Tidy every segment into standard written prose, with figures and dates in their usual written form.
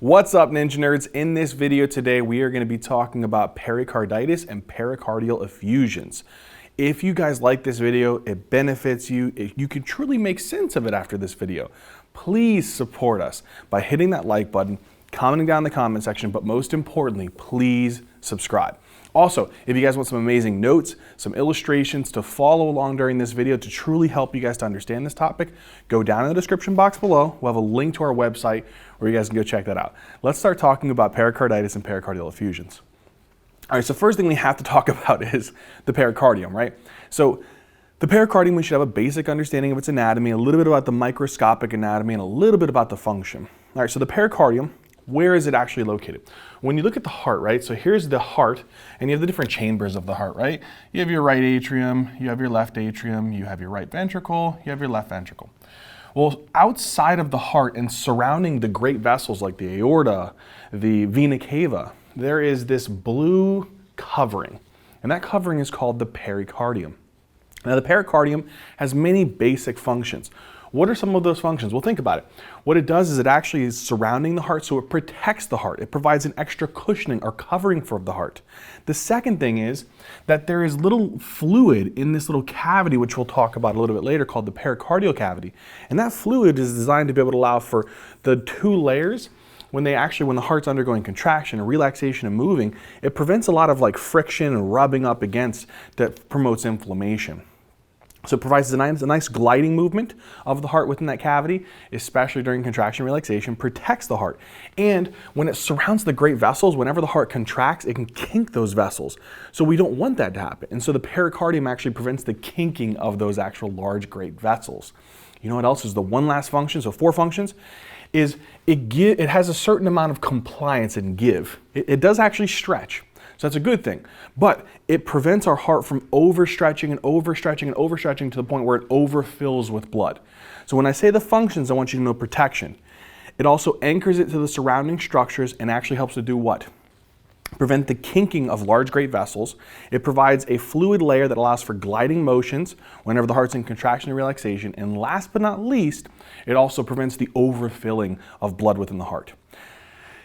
What's up, Ninja Nerds? In this video today, we are going to be talking about pericarditis and pericardial effusions. If you guys like this video, it benefits you, you can truly make sense of it after this video, please support us by hitting that like button, commenting down in the comment section, but most importantly, please subscribe. Also, if you guys want some amazing notes, some illustrations to follow along during this video to truly help you guys to understand this topic, go down in the description box below. We'll have a link to our website where you guys can go check that out. Let's start talking about pericarditis and pericardial effusions. All right, so first thing we have to talk about is the pericardium, right? So the pericardium, we should have a basic understanding of its anatomy, a little bit about the microscopic anatomy, and a little bit about the function. All right, so the pericardium, where is it actually located? When you look at the heart, right? So here's the heart, and you have the different chambers of the heart, right? You have your right atrium, you have your left atrium, you have your right ventricle, you have your left ventricle. Well, outside of the heart and surrounding the great vessels like the aorta, the vena cava, there is this blue covering, and that covering is called the pericardium. Now, the pericardium has many basic functions. What are some of those functions? Well, think about it. What it does is it actually is surrounding the heart, so it protects the heart. It provides an extra cushioning or covering for the heart. The second thing is that there is little fluid in this little cavity, which we'll talk about a little bit later, called the pericardial cavity. And that fluid is designed to be able to allow for the two layers. When the heart's undergoing contraction and relaxation and moving, it prevents a lot of like friction and rubbing up against that promotes inflammation. So it provides a nice gliding movement of the heart within that cavity, especially during contraction and relaxation, protects the heart. And when it surrounds the great vessels, whenever the heart contracts, it can kink those vessels. So we don't want that to happen. And so the pericardium actually prevents the kinking of those actual large great vessels. You know what else is the one last function? So 4 functions is it has a certain amount of compliance and give. It does actually stretch. So that's a good thing, but it prevents our heart from overstretching and overstretching and overstretching to the point where it overfills with blood. So when I say the functions, I want you to know protection. It also anchors it to the surrounding structures and actually helps to do what? Prevent the kinking of large great vessels. It provides a fluid layer that allows for gliding motions whenever the heart's in contraction and relaxation. And last but not least, it also prevents the overfilling of blood within the heart.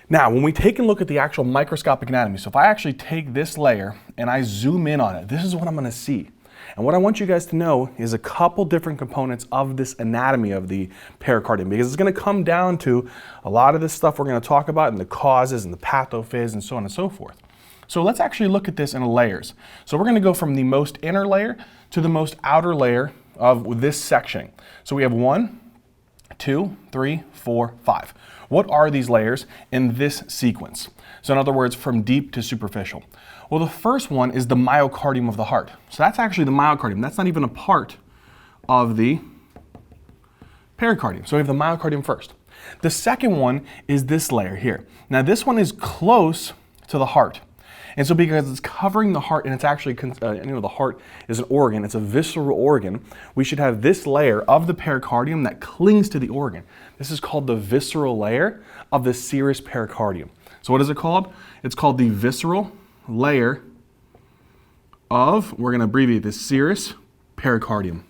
Now, when we take a look at the actual microscopic anatomy, so if I actually take this layer and I zoom in on it, this is what I'm going to see. And what I want you guys to know is a couple different components of this anatomy of the pericardium, because it's going to come down to a lot of this stuff we're going to talk about and the causes and the pathophys and so on and so forth. So let's actually look at this in layers. So we're going to go from the most inner layer to the most outer layer of this section. So we have 1, 2, 3, 4, 5. What are these layers in this sequence? So in other words, from deep to superficial. Well, the first one is the myocardium of the heart. So that's actually the myocardium. That's not even a part of the pericardium. So we have the myocardium first. The second one is this layer here. Now this one is close to the heart. And so because it's covering the heart and it's actually, the heart is an organ, it's a visceral organ, we should have this layer of the pericardium that clings to the organ. This is called the visceral layer of the serous pericardium. So what is it called? It's called the visceral layer of, we're going to abbreviate this, serous pericardium.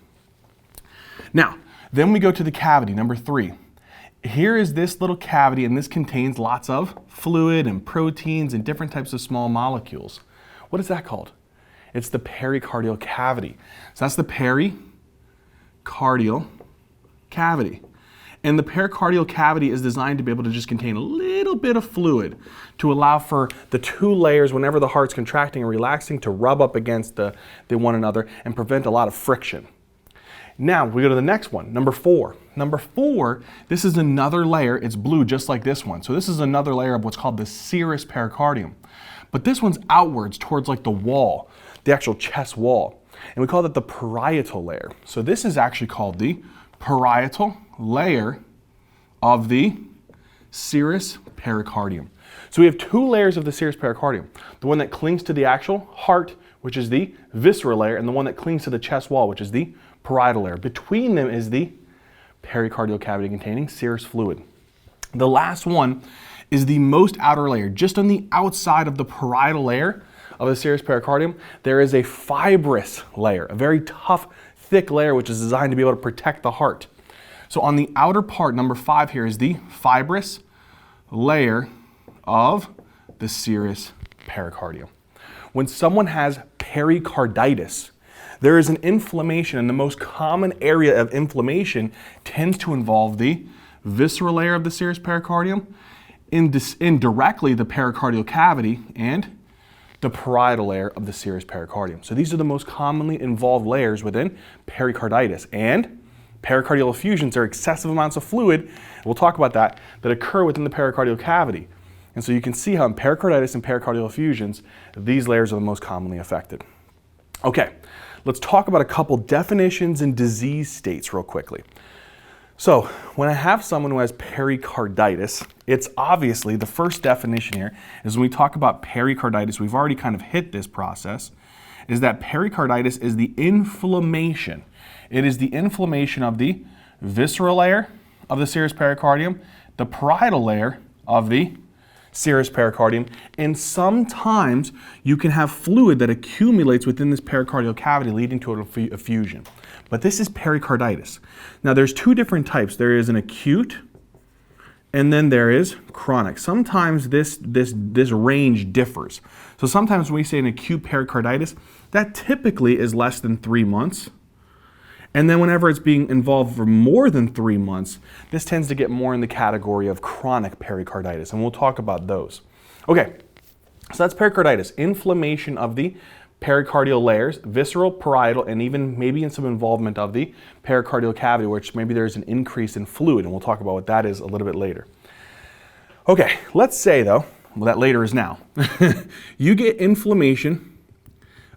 Now, then we go to the cavity, number 3. Here is this little cavity, and this contains lots of fluid and proteins and different types of small molecules. What is that called? It's the pericardial cavity. So that's the pericardial cavity. And the pericardial cavity is designed to be able to just contain a little bit of fluid to allow for the 2 layers, whenever the heart's contracting and relaxing, to rub up against the one another and prevent a lot of friction. Now we go to the next one, number 4. Number 4, this is another layer. It's blue just like this one. So this is another layer of what's called the serous pericardium. But this one's outwards towards like the wall, the actual chest wall. And we call that the parietal layer. So this is actually called the parietal layer of the serous pericardium. So we have 2 layers of the serous pericardium. The one that clings to the actual heart, which is the visceral layer, and the one that clings to the chest wall, which is the parietal layer. Between them is the pericardial cavity containing serous fluid. The last one is the most outer layer. Just on the outside of the parietal layer of the serous pericardium, there is a fibrous layer, a very tough, thick layer which is designed to be able to protect the heart. So on the outer part, number 5 here is the fibrous layer of the serous pericardium. When someone has pericarditis, there is an inflammation, and the most common area of inflammation tends to involve the visceral layer of the serous pericardium, indirectly the pericardial cavity, and the parietal layer of the serous pericardium. So these are the most commonly involved layers within pericarditis. And pericardial effusions are excessive amounts of fluid, we'll talk about that occur within the pericardial cavity. And so you can see how in pericarditis and pericardial effusions, these layers are the most commonly affected. Okay, let's talk about a couple definitions and disease states real quickly. So when I have someone who has pericarditis, it's obviously, the first definition here is when we talk about pericarditis, we've already kind of hit this process, is that pericarditis is the inflammation. It is the inflammation of the visceral layer of the serous pericardium, the parietal layer of the serous pericardium, and sometimes you can have fluid that accumulates within this pericardial cavity leading to an effusion. But this is pericarditis. Now there's two different types. There is an acute and then there is chronic. Sometimes this range differs. So sometimes when we say an acute pericarditis, that typically is less than 3 months. And then whenever it's being involved for more than 3 months, this tends to get more in the category of chronic pericarditis, and we'll talk about those. Okay, so that's pericarditis, inflammation of the pericardial layers, visceral, parietal, and even maybe in some involvement of the pericardial cavity, which maybe there's an increase in fluid, and we'll talk about what that is a little bit later. Okay, let's say though, well that later is now, you get inflammation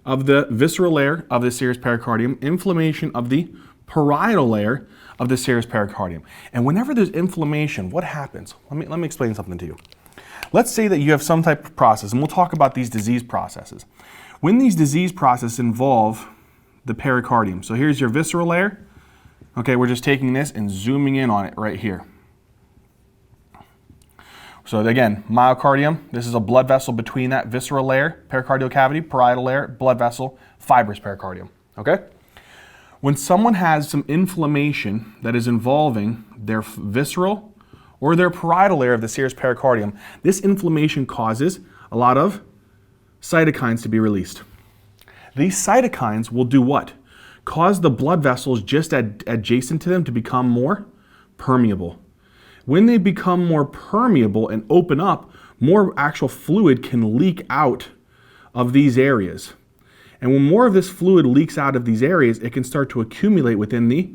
of the visceral layer of the serous pericardium, inflammation of the parietal layer of the serous pericardium. And whenever there's inflammation, what happens? Let me explain something to you. Let's say that you have some type of process, and we'll talk about these disease processes. When these disease processes involve the pericardium, so here's your visceral layer. Okay, we're just taking this and zooming in on it right here. So again, myocardium, this is a blood vessel between that visceral layer, pericardial cavity, parietal layer, blood vessel, fibrous pericardium, okay? When someone has some inflammation that is involving their visceral or their parietal layer of the serous pericardium, this inflammation causes a lot of cytokines to be released. These cytokines will do what? Cause the blood vessels just adjacent to them to become more permeable. When they become more permeable and open up, more actual fluid can leak out of these areas. And when more of this fluid leaks out of these areas, it can start to accumulate within the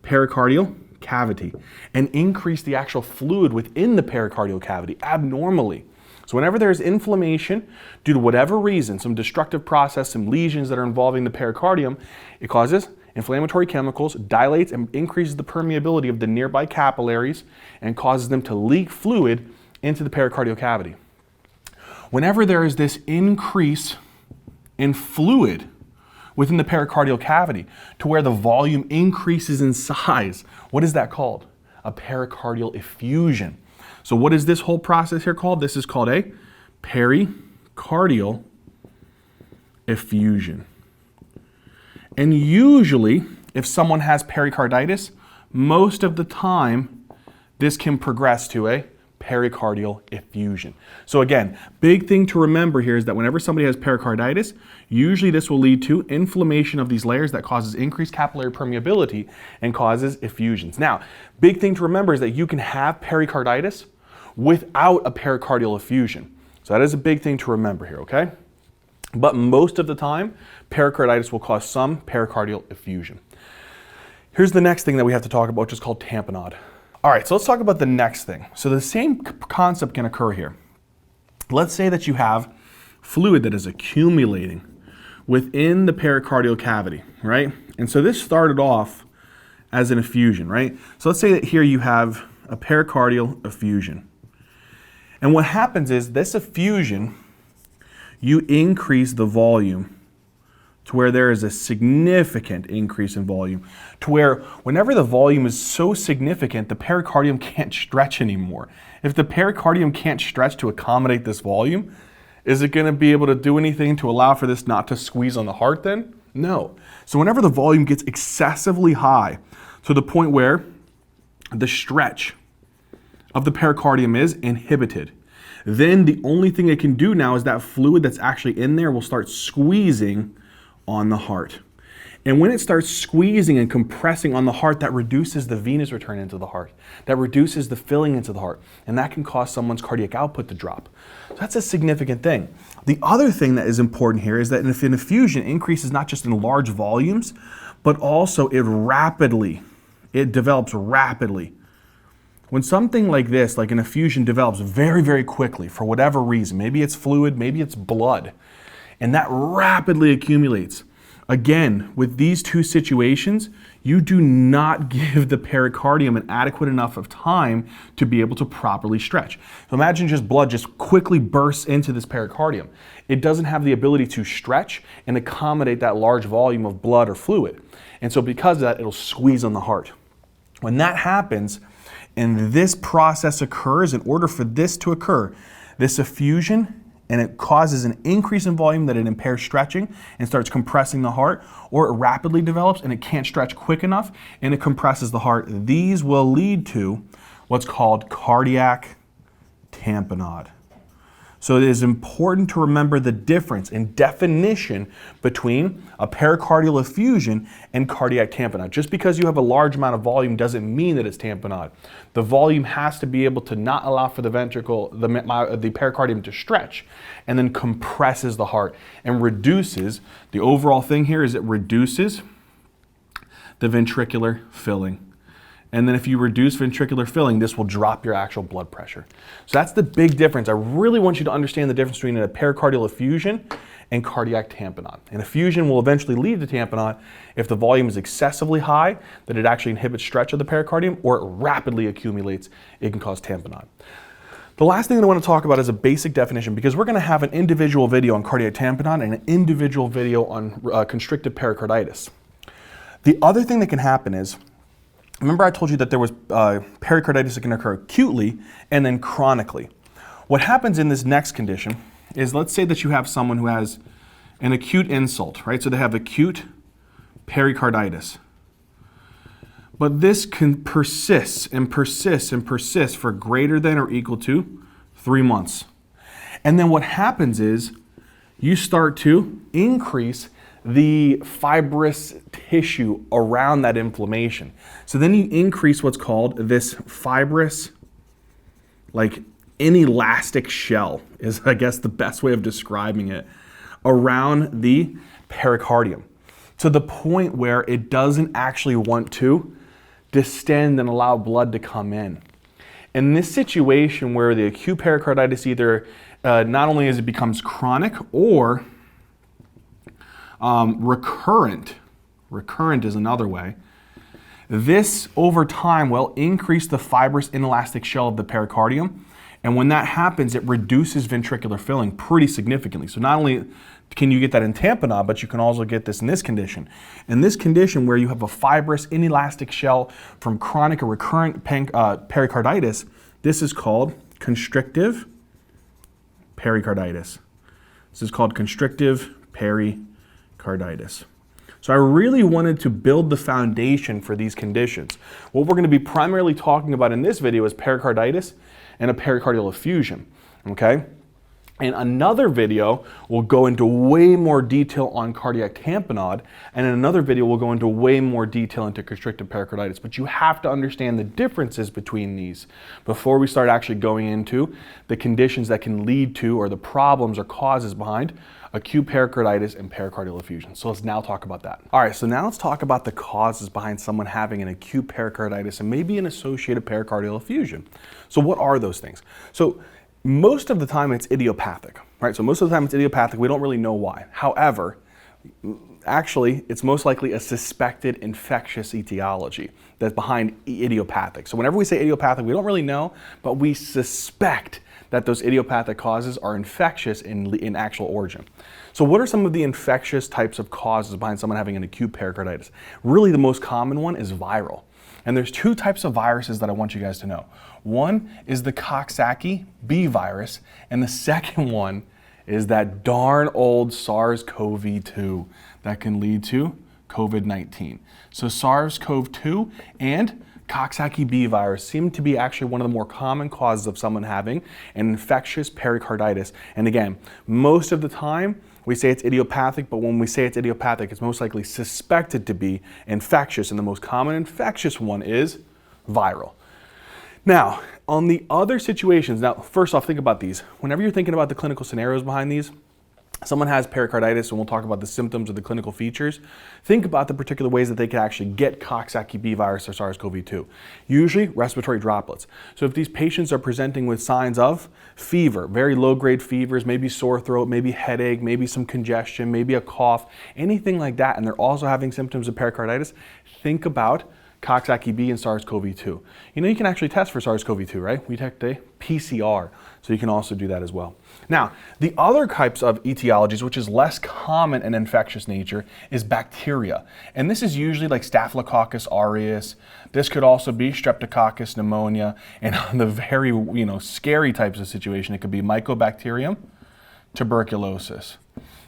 pericardial cavity and increase the actual fluid within the pericardial cavity abnormally. So whenever there's inflammation due to whatever reason, some destructive process, some lesions that are involving the pericardium, it causes inflammatory chemicals, dilates and increases the permeability of the nearby capillaries and causes them to leak fluid into the pericardial cavity. Whenever there is this increase in fluid within the pericardial cavity to where the volume increases in size, what is that called? A pericardial effusion. So what is this whole process here called? This is called a pericardial effusion. And usually, if someone has pericarditis, most of the time, this can progress to a pericardial effusion. So again, big thing to remember here is that whenever somebody has pericarditis, usually this will lead to inflammation of these layers that causes increased capillary permeability and causes effusions. Now, big thing to remember is that you can have pericarditis without a pericardial effusion. So that is a big thing to remember here, okay? But most of the time, pericarditis will cause some pericardial effusion. Here's the next thing that we have to talk about, which is called tamponade. All right, so let's talk about the next thing. So the same concept can occur here. Let's say that you have fluid that is accumulating within the pericardial cavity, right? And so this started off as an effusion, right? So let's say that here you have a pericardial effusion. And what happens is this effusion, you increase the volume to where there is a significant increase in volume, to where whenever the volume is so significant, the pericardium can't stretch anymore. If the pericardium can't stretch to accommodate this volume, is it going to be able to do anything to allow for this not to squeeze on the heart then? No. So whenever the volume gets excessively high to the point where the stretch of the pericardium is inhibited. Then the only thing it can do now is that fluid that's actually in there will start squeezing on the heart. And when it starts squeezing and compressing on the heart, that reduces the venous return into the heart. That reduces the filling into the heart. And that can cause someone's cardiac output to drop. So that's a significant thing. The other thing that is important here is that if an effusion increases not just in large volumes, but also it develops rapidly. When something like this, like an effusion, develops very, very quickly for whatever reason, maybe it's fluid, maybe it's blood, and that rapidly accumulates. Again, with these two situations, you do not give the pericardium an adequate enough of time to be able to properly stretch. So imagine just blood just quickly bursts into this pericardium. It doesn't have the ability to stretch and accommodate that large volume of blood or fluid. And so because of that, it'll squeeze on the heart. When that happens, and this process occurs, in order for this to occur, this effusion, and it causes an increase in volume that it impairs stretching and starts compressing the heart, or it rapidly develops and it can't stretch quick enough and it compresses the heart. These will lead to what's called cardiac tamponade. So it is important to remember the difference in definition between a pericardial effusion and cardiac tamponade. Just because you have a large amount of volume doesn't mean that it's tamponade. The volume has to be able to not allow for the ventricle, the pericardium to stretch, and then compresses the heart and reduces, the overall thing here is it reduces the ventricular filling. And then if you reduce ventricular filling, this will drop your actual blood pressure. So that's the big difference. I really want you to understand the difference between a pericardial effusion and cardiac tamponade. An effusion will eventually lead to tamponade if the volume is excessively high, that it actually inhibits stretch of the pericardium, or it rapidly accumulates, it can cause tamponade. The last thing that I want to talk about is a basic definition, because we're going to have an individual video on cardiac tamponade and an individual video on constrictive pericarditis. The other thing that can happen is, remember I told you that there was pericarditis that can occur acutely and then chronically. What happens in this next condition is, let's say that you have someone who has an acute insult, right? So they have acute pericarditis. But this can persist and persist and persist for greater than or equal to 3 months. And then what happens is you start to increase the fibrous tissue around that inflammation. So then you increase what's called this fibrous, like inelastic shell is, I guess, the best way of describing it, around the pericardium, to the point where it doesn't actually want to distend and allow blood to come in. In this situation where the acute pericarditis either not only as it becomes chronic or recurrent is another way, this over time will increase the fibrous inelastic shell of the pericardium, and when that happens, it reduces ventricular filling pretty significantly. So not only can you get that in tamponade, but you can also get this in this condition. In this condition where you have a fibrous inelastic shell from chronic or recurrent pericarditis, this is called constrictive pericarditis. This is called constrictive pericarditis. So I really wanted to build the foundation for these conditions. What we're going to be primarily talking about in this video is pericarditis and a pericardial effusion, okay? In another video, we'll go into way more detail on cardiac tamponade, and in another video, we'll go into way more detail into constrictive pericarditis. But you have to understand the differences between these before we start actually going into the conditions that can lead to, or the problems or causes behind, acute pericarditis and pericardial effusion. So let's now talk about that. All right, so now let's talk about the causes behind someone having an acute pericarditis and maybe an associated pericardial effusion. So what are those things? So most of the time it's idiopathic, right? So most of the time it's idiopathic. We don't really know why. However, actually, it's most likely a suspected infectious etiology that's behind idiopathic. So whenever we say idiopathic, we don't really know, but we suspect that those idiopathic causes are infectious in actual origin. So what are some of the infectious types of causes behind someone having an acute pericarditis? Really, the most common one is viral. And there's two types of viruses that I want you guys to know. One is the Coxsackie B virus, and the second one is that darn old SARS-CoV-2 that can lead to COVID-19. So SARS-CoV-2 and Coxsackie B virus seem to be actually one of the more common causes of someone having an infectious pericarditis. And again, most of the time we say it's idiopathic, but when we say it's idiopathic, it's most likely suspected to be infectious, and the most common infectious one is viral. Now, on the other situations, now first off, think about these. Whenever you're thinking about the clinical scenarios behind these, someone has pericarditis, and we'll talk about the symptoms or the clinical features. Think about the particular ways that they could actually get Coxsackie B virus or SARS-CoV-2. Usually respiratory droplets. So if these patients are presenting with signs of fever, very low-grade fevers, maybe sore throat, maybe headache, maybe some congestion, maybe a cough, anything like that, and they're also having symptoms of pericarditis, think about Coxsackie B and SARS-CoV-2. You know, you can actually test for SARS-CoV-2, right? We detect a PCR, so you can also do that as well. Now, the other types of etiologies, which is less common in infectious nature, is bacteria. And this is usually like Staphylococcus aureus. This could also be Streptococcus pneumonia. And on the very, scary types of situation, it could be Mycobacterium tuberculosis.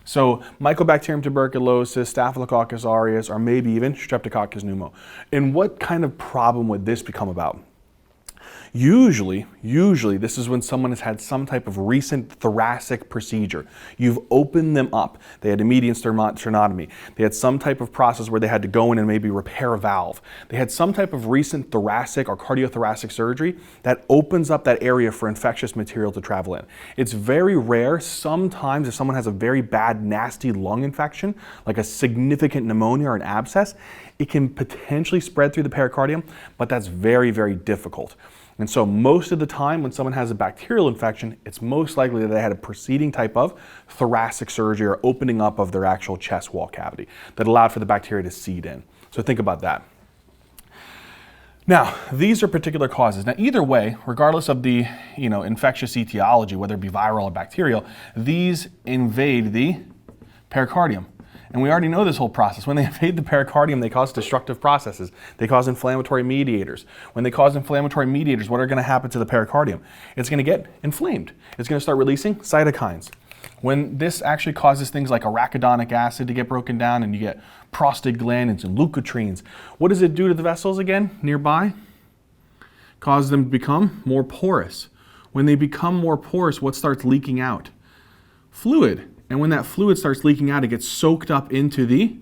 So Mycobacterium tuberculosis, Staphylococcus aureus, or maybe even Streptococcus pneumo. And what kind of problem would this become about? Usually, this is when someone has had some type of recent thoracic procedure. You've opened them up. They had a median sternotomy. They had some type of process where they had to go in and maybe repair a valve. They had some type of recent thoracic or cardiothoracic surgery that opens up that area for infectious material to travel in. It's very rare. Sometimes if someone has a very bad, nasty lung infection, like a significant pneumonia or an abscess, it can potentially spread through the pericardium, but that's very, very difficult. And so most of the time when someone has a bacterial infection, it's most likely that they had a preceding type of thoracic surgery or opening up of their actual chest wall cavity that allowed for the bacteria to seed in. So think about that. Now, these are particular causes. Now, either way, regardless of the infectious etiology, whether it be viral or bacterial, these invade the pericardium. And we already know this whole process. When they invade the pericardium, they cause destructive processes. They cause inflammatory mediators. When they cause inflammatory mediators, what are going to happen to the pericardium? It's going to get inflamed. It's going to start releasing cytokines. When this actually causes things like arachidonic acid to get broken down and you get prostaglandins and leukotrienes, what does it do to the vessels again nearby? Causes them to become more porous. When they become more porous, what starts leaking out? Fluid. And when that fluid starts leaking out, it gets soaked up into the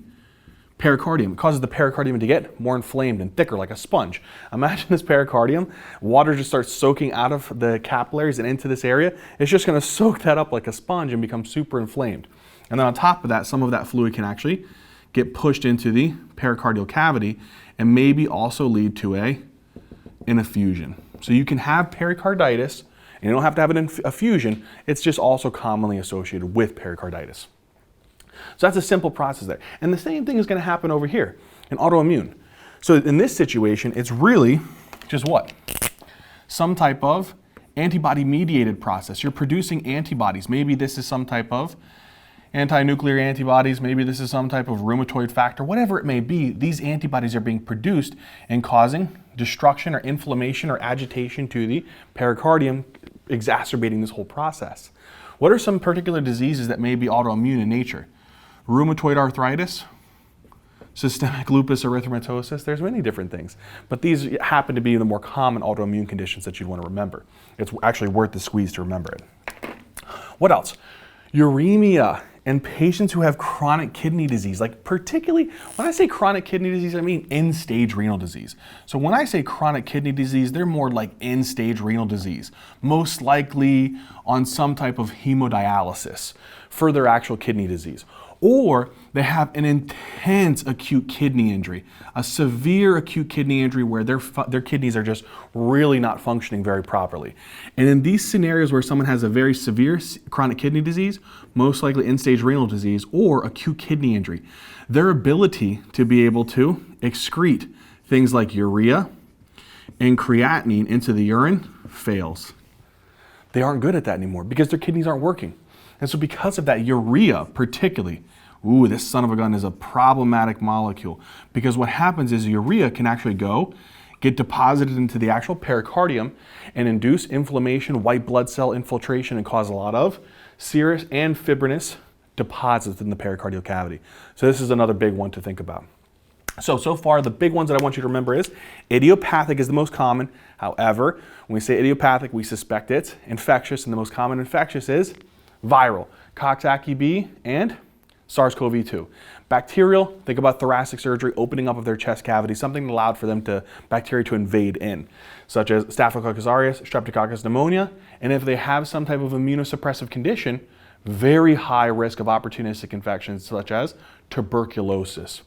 pericardium. It causes the pericardium to get more inflamed and thicker, like a sponge. Imagine this pericardium, water just starts soaking out of the capillaries and into this area. It's just going to soak that up like a sponge and become super inflamed. And then on top of that, some of that fluid can actually get pushed into the pericardial cavity and maybe also lead to an effusion. So you can have pericarditis, and you don't have to have an effusion, it's just also commonly associated with pericarditis. So that's a simple process there. And the same thing is going to happen over here in autoimmune. So in this situation, it's really just what? Some type of antibody-mediated process. You're producing antibodies. Maybe this is some type of anti-nuclear antibodies, maybe this is some type of rheumatoid factor, whatever it may be, these antibodies are being produced and causing destruction or inflammation or agitation to the pericardium, exacerbating this whole process. What are some particular diseases that may be autoimmune in nature? Rheumatoid arthritis, systemic lupus erythematosus, there's many different things. But these happen to be the more common autoimmune conditions that you'd want to remember. It's actually worth the squeeze to remember it. What else? Uremia and patients who have chronic kidney disease, like particularly, when I say chronic kidney disease, I mean end-stage renal disease. So when I say chronic kidney disease, they're more like end-stage renal disease, most likely on some type of hemodialysis for their actual kidney disease. Or they have an intense acute kidney injury, a severe acute kidney injury where their kidneys are just really not functioning very properly. And in these scenarios where someone has a very severe chronic kidney disease, most likely end-stage renal disease or acute kidney injury, their ability to be able to excrete things like urea and creatinine into the urine fails. They aren't good at that anymore because their kidneys aren't working. And so because of that, urea particularly, this son of a gun is a problematic molecule, because what happens is urea can actually get deposited into the actual pericardium and induce inflammation, white blood cell infiltration, and cause a lot of serous and fibrinous deposits in the pericardial cavity. So this is another big one to think about. So far, the big ones that I want you to remember is idiopathic is the most common. However, when we say idiopathic, we suspect it's infectious, and the most common infectious is viral, Coxsackie-B and SARS-CoV-2. Bacterial, think about thoracic surgery, opening up of their chest cavity, something that allowed for them to bacteria to invade in, such as Staphylococcus aureus, Streptococcus pneumonia, and if they have some type of immunosuppressive condition, very high risk of opportunistic infections such as tuberculosis.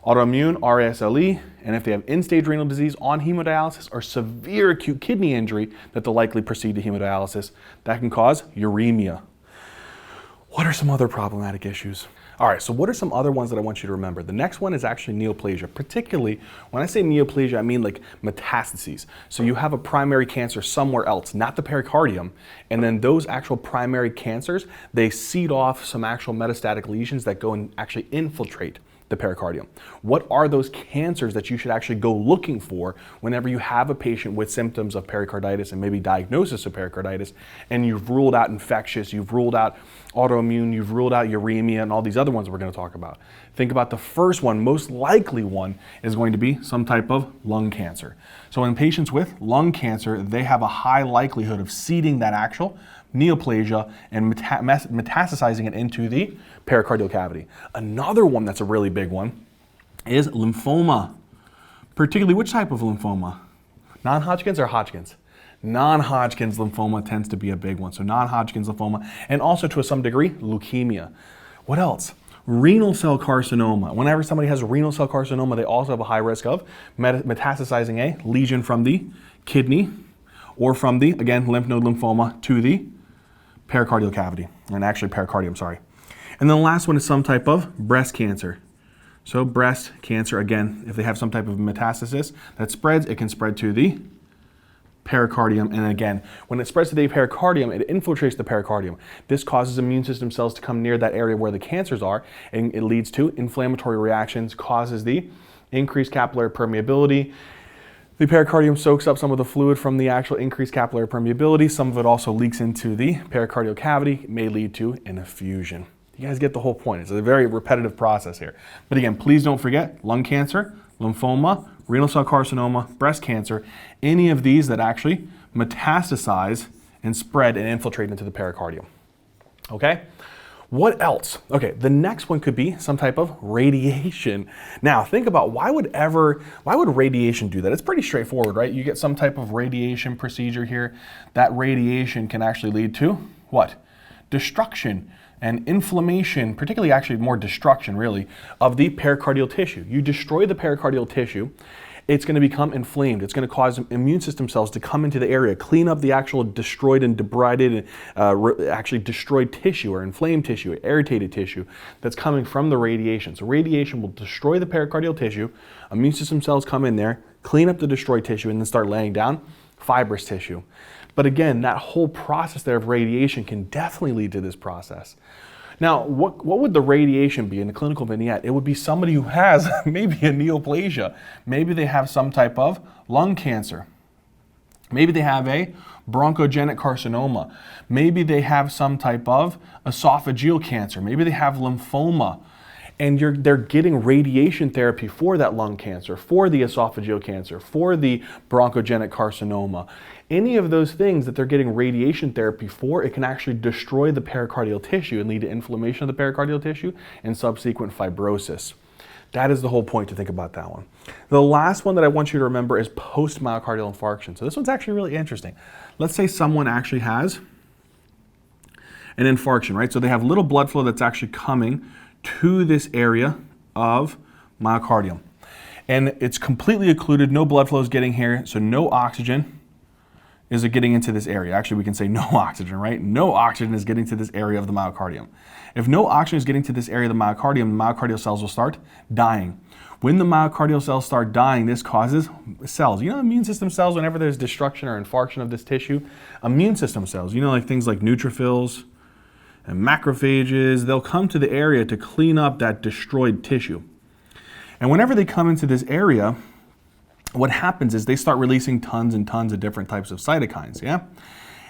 Autoimmune, RSLE, and if they have end-stage renal disease on hemodialysis or severe acute kidney injury that they'll likely proceed to hemodialysis, that can cause uremia. What are some other problematic issues? All right, so what are some other ones that I want you to remember? The next one is actually neoplasia. Particularly, when I say neoplasia, I mean like metastases. So you have a primary cancer somewhere else, not the pericardium, and then those actual primary cancers, they seed off some actual metastatic lesions that go and actually infiltrate the pericardium. What are those cancers that you should actually go looking for whenever you have a patient with symptoms of pericarditis and maybe diagnosis of pericarditis, and you've ruled out infectious, you've ruled out autoimmune, you've ruled out uremia, and all these other ones we're going to talk about. Think about the first one, most likely one is going to be some type of lung cancer. So in patients with lung cancer, they have a high likelihood of seeding that actual neoplasia and metastasizing it into the pericardial cavity. Another one that's a really big one is lymphoma. Particularly, which type of lymphoma? Non-Hodgkin's or Hodgkin's? Non-Hodgkin's lymphoma tends to be a big one. So non-Hodgkin's lymphoma, and also to some degree, leukemia. What else? Renal cell carcinoma. Whenever somebody has renal cell carcinoma, they also have a high risk of metastasizing a lesion from the kidney or from the, again, lymph node lymphoma to the pericardial cavity, and actually pericardium, sorry. And then the last one is some type of breast cancer. So breast cancer, again, if they have some type of metastasis that spreads, it can spread to the pericardium. And again, when it spreads to the pericardium, it infiltrates the pericardium. This causes immune system cells to come near that area where the cancers are, and it leads to inflammatory reactions, causes the increased capillary permeability. The pericardium soaks up some of the fluid from the actual increased capillary permeability. Some of it also leaks into the pericardial cavity. It may lead to an effusion. You guys get the whole point. It's a very repetitive process here. But again, please don't forget lung cancer, lymphoma, renal cell carcinoma, breast cancer, any of these that actually metastasize and spread and infiltrate into the pericardium. Okay? What else? Okay, the next one could be some type of radiation. Now, think about why would radiation do that? It's pretty straightforward, right? You get some type of radiation procedure here. That radiation can actually lead to what? Destruction and inflammation, particularly actually more destruction really, of the pericardial tissue. You destroy the pericardial tissue, it's going to become inflamed. It's going to cause immune system cells to come into the area, clean up the actual destroyed and debrided, actually destroyed tissue or inflamed tissue, irritated tissue that's coming from the radiation. So radiation will destroy the pericardial tissue, immune system cells come in there, clean up the destroyed tissue, and then start laying down fibrous tissue. But again, that whole process there of radiation can definitely lead to this process. Now, what would the radiation be in the clinical vignette? It would be somebody who has maybe a neoplasia. Maybe they have some type of lung cancer. Maybe they have a bronchogenic carcinoma. Maybe they have some type of esophageal cancer. Maybe they have lymphoma. And they're getting radiation therapy for that lung cancer, for the esophageal cancer, for the bronchogenic carcinoma. Any of those things that they're getting radiation therapy for, it can actually destroy the pericardial tissue and lead to inflammation of the pericardial tissue and subsequent fibrosis. That is the whole point to think about that one. The last one that I want you to remember is post-myocardial infarction. So this one's actually really interesting. Let's say someone actually has an infarction, right? So they have little blood flow that's actually coming to this area of myocardium. And it's completely occluded, no blood flow is getting here, so no oxygen is getting into this area. Actually, we can say no oxygen, right? No oxygen is getting to this area of the myocardium. If no oxygen is getting to this area of the myocardium, the myocardial cells will start dying. When the myocardial cells start dying, this causes cells. You know, immune system cells, whenever there's destruction or infarction of this tissue, immune system cells, you know, like things like neutrophils and macrophages, they'll come to the area to clean up that destroyed tissue. And whenever they come into this area, what happens is they start releasing tons and tons of different types of cytokines, yeah?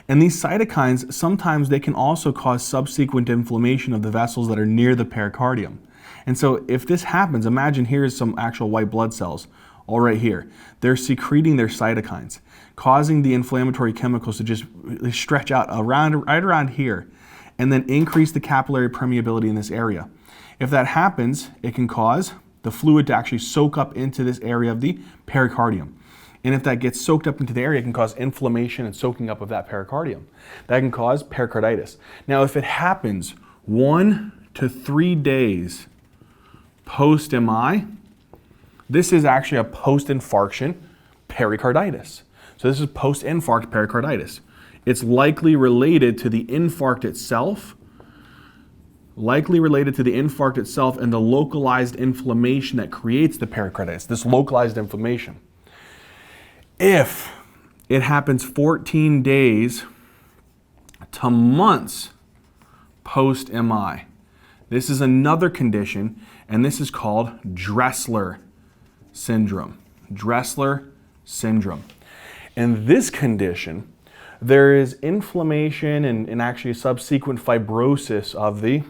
And these cytokines, sometimes they can also cause subsequent inflammation of the vessels that are near the pericardium. And so if this happens, imagine here's some actual white blood cells, all right here. They're secreting their cytokines, causing the inflammatory chemicals to just stretch out right around here, and then increase the capillary permeability in this area. If that happens, it can cause the fluid to actually soak up into this area of the pericardium. And if that gets soaked up into the area, it can cause inflammation and soaking up of that pericardium. That can cause pericarditis. Now, if it happens 1 to 3 days post-MI, this is actually a post-infarction pericarditis. So this is post-infarct pericarditis. It's likely related to the infarct itself, and the localized inflammation that creates the pericarditis, this localized inflammation. If it happens 14 days to months post-MI, this is another condition, and this is called Dressler syndrome. Dressler syndrome. In this condition, there is inflammation and actually subsequent fibrosis of the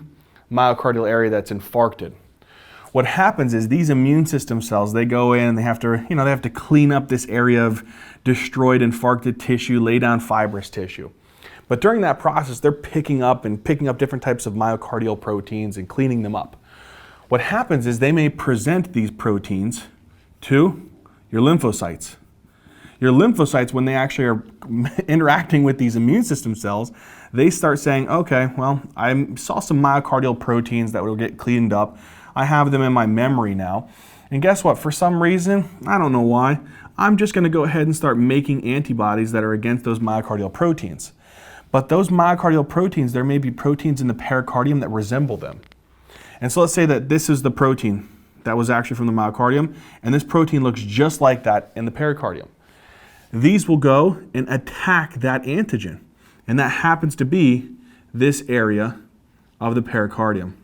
myocardial area that's infarcted. What happens is these immune system cells, they go in and they have to clean up this area of destroyed infarcted tissue, lay down fibrous tissue. But during that process, they're picking up different types of myocardial proteins and cleaning them up. What happens is they may present these proteins to your lymphocytes. Your lymphocytes, when they actually are interacting with these immune system cells, they start saying, okay, well, I saw some myocardial proteins that will get cleaned up. I have them in my memory now. And guess what? For some reason, I don't know why, I'm just going to go ahead and start making antibodies that are against those myocardial proteins. But those myocardial proteins, there may be proteins in the pericardium that resemble them. And so let's say that this is the protein that was actually from the myocardium, and this protein looks just like that in the pericardium. These will go and attack that antigen, and that happens to be this area of the pericardium.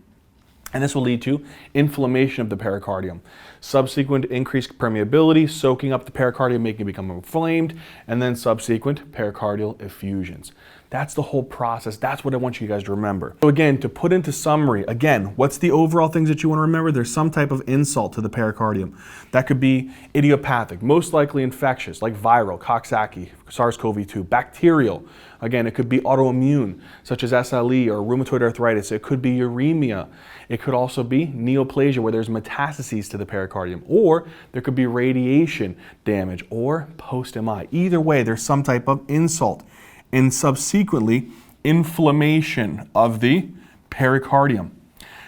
And this will lead to inflammation of the pericardium, subsequent increased permeability, soaking up the pericardium, making it become inflamed, and then subsequent pericardial effusions. That's the whole process. That's what I want you guys to remember. So again, to put into summary, again, what's the overall things that you want to remember? There's some type of insult to the pericardium. That could be idiopathic, most likely infectious, like viral, Coxsackie, SARS-CoV-2, bacterial. Again, it could be autoimmune, such as SLE or rheumatoid arthritis. It could be uremia. It could also be neoplasia, where there's metastases to the pericardium, or there could be radiation damage or post-MI. Either way, there's some type of insult, and subsequently inflammation of the pericardium.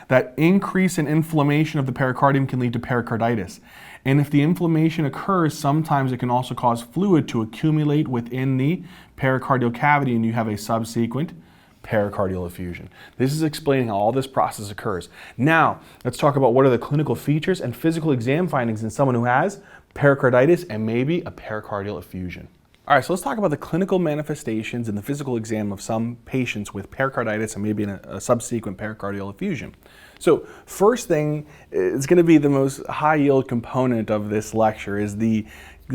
That increase in inflammation of the pericardium can lead to pericarditis. And if the inflammation occurs, sometimes it can also cause fluid to accumulate within the pericardial cavity, and you have a subsequent pericardial effusion. This is explaining how all this process occurs. Now, let's talk about what are the clinical features and physical exam findings in someone who has pericarditis and maybe a pericardial effusion. All right, so let's talk about the clinical manifestations and the physical exam of some patients with pericarditis and maybe a subsequent pericardial effusion. So first thing is going to be the most high yield component of this lecture is the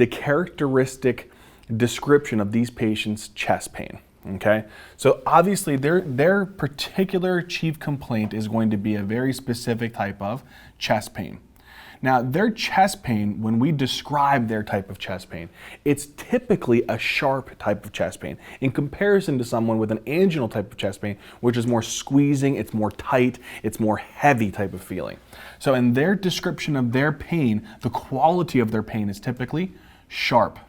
characteristic description of these patients' chest pain. Okay, so obviously their particular chief complaint is going to be a very specific type of chest pain. Now, their chest pain, when we describe their type of chest pain, it's typically a sharp type of chest pain in comparison to someone with an anginal type of chest pain, which is more squeezing, it's more tight, it's more heavy type of feeling. So in their description of their pain, the quality of their pain is typically sharp.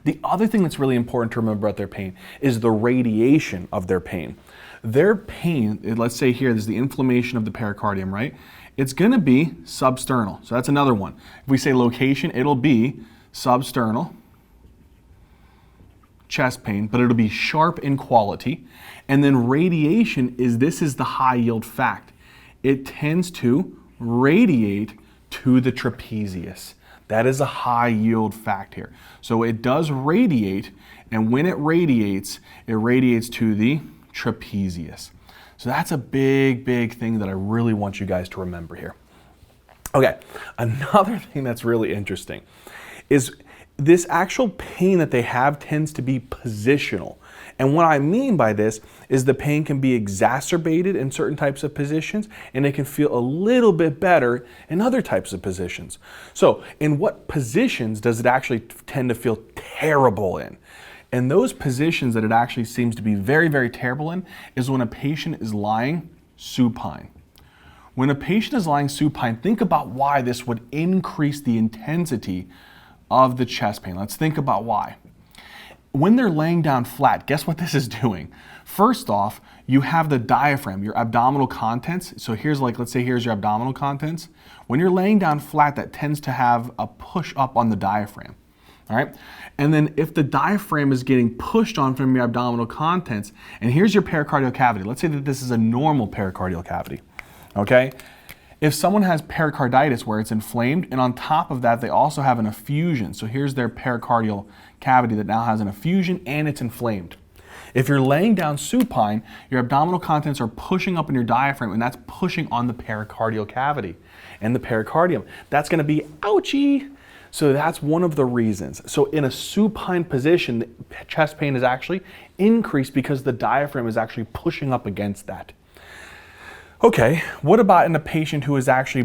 The other thing that's really important to remember about their pain is the radiation of their pain. Their pain, let's say here, there's the inflammation of the pericardium, right? It's going to be substernal. So that's another one. If we say location, it'll be substernal chest pain, but it'll be sharp in quality. And then radiation this is the high yield fact. It tends to radiate to the trapezius. That is a high yield fact here. So it does radiate, and when it radiates to the trapezius. So that's a big, big thing that I really want you guys to remember here. Okay, another thing that's really interesting is this actual pain that they have tends to be positional. And what I mean by this is the pain can be exacerbated in certain types of positions, and it can feel a little bit better in other types of positions. So in what positions does it actually tend to feel terrible in? And those positions that it actually seems to be very, very terrible in is when a patient is lying supine. When a patient is lying supine, think about why this would increase the intensity of the chest pain. Let's think about why. When they're laying down flat, guess what this is doing? First off, you have the diaphragm, your abdominal contents. So here's let's say here's your abdominal contents. When you're laying down flat, that tends to have a push up on the diaphragm. All right. And then if the diaphragm is getting pushed on from your abdominal contents, and here's your pericardial cavity. Let's say that this is a normal pericardial cavity. Okay. If someone has pericarditis where it's inflamed, and on top of that, they also have an effusion. So here's their pericardial cavity that now has an effusion and it's inflamed. If you're laying down supine, your abdominal contents are pushing up in your diaphragm, and that's pushing on the pericardial cavity and the pericardium. That's going to be ouchy. So that's one of the reasons. So in a supine position, the chest pain is actually increased because the diaphragm is actually pushing up against that. Okay, what about in a patient who is actually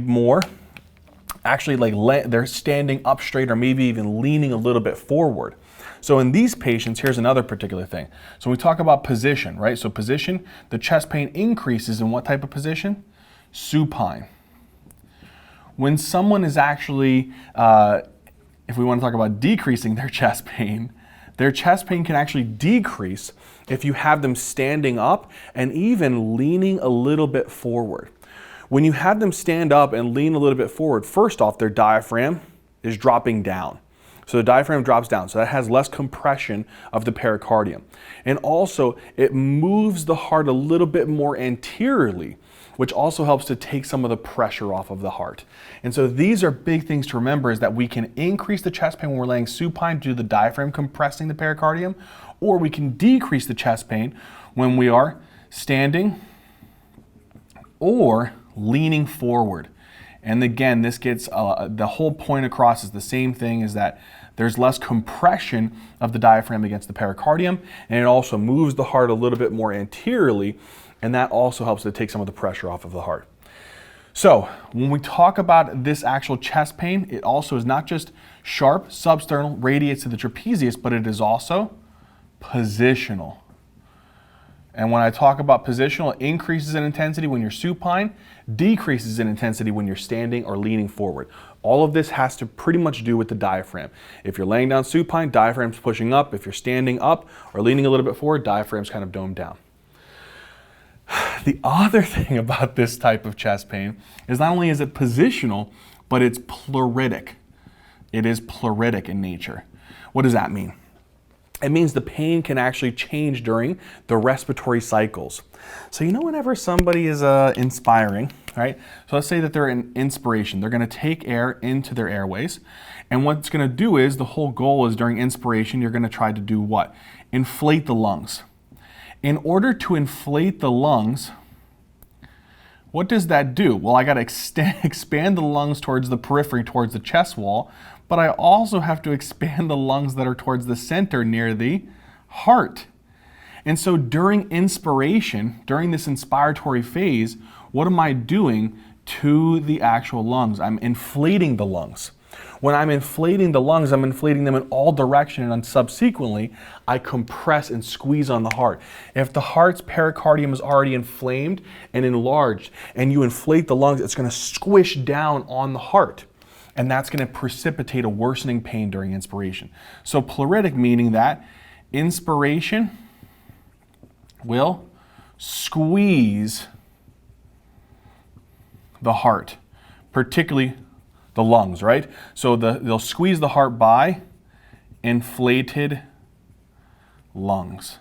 they're standing up straight or maybe even leaning a little bit forward? So in these patients, here's another particular thing. So when we talk about position, right? So position, the chest pain increases in what type of position? Supine. When someone is actually, if we want to talk about decreasing their chest pain can actually decrease if you have them standing up and even leaning a little bit forward. When you have them stand up and lean a little bit forward, first off, their diaphragm is dropping down. So the diaphragm drops down, so that has less compression of the pericardium. And also, it moves the heart a little bit more anteriorly, which also helps to take some of the pressure off of the heart. And so these are big things to remember, is that we can increase the chest pain when we're laying supine due to the diaphragm compressing the pericardium, or we can decrease the chest pain when we are standing or leaning forward. And again, this gets, the whole point across is the same thing, is that there's less compression of the diaphragm against the pericardium, and it also moves the heart a little bit more anteriorly, and that also helps to take some of the pressure off of the heart. So when we talk about this actual chest pain, it also is not just sharp, substernal, radiates to the trapezius, but it is also positional. And when I talk about positional, it increases in intensity when you're supine, decreases in intensity when you're standing or leaning forward. All of this has to pretty much do with the diaphragm. If you're laying down supine, diaphragm's pushing up. If you're standing up or leaning a little bit forward, diaphragm's kind of domed down. The other thing about this type of chest pain is not only is it positional, but it's pleuritic. It is pleuritic in nature. What does that mean? It means the pain can actually change during the respiratory cycles. So whenever somebody is inspiring, right? So let's say that they're in inspiration. They're going to take air into their airways. And what it's going to do is, the whole goal is during inspiration, you're going to try to do what? Inflate the lungs. In order to inflate the lungs, what does that do? Well, I got to expand the lungs towards the periphery, towards the chest wall, but I also have to expand the lungs that are towards the center near the heart. And so during inspiration, during this inspiratory phase, what am I doing to the actual lungs? I'm inflating the lungs. When I'm inflating the lungs, I'm inflating them in all directions, and subsequently, I compress and squeeze on the heart. If the heart's pericardium is already inflamed and enlarged, and you inflate the lungs, it's going to squish down on the heart. And that's going to precipitate a worsening pain during inspiration. So pleuritic, meaning that inspiration will squeeze the heart, particularly the lungs, right? So they'll squeeze the heart by inflated lungs.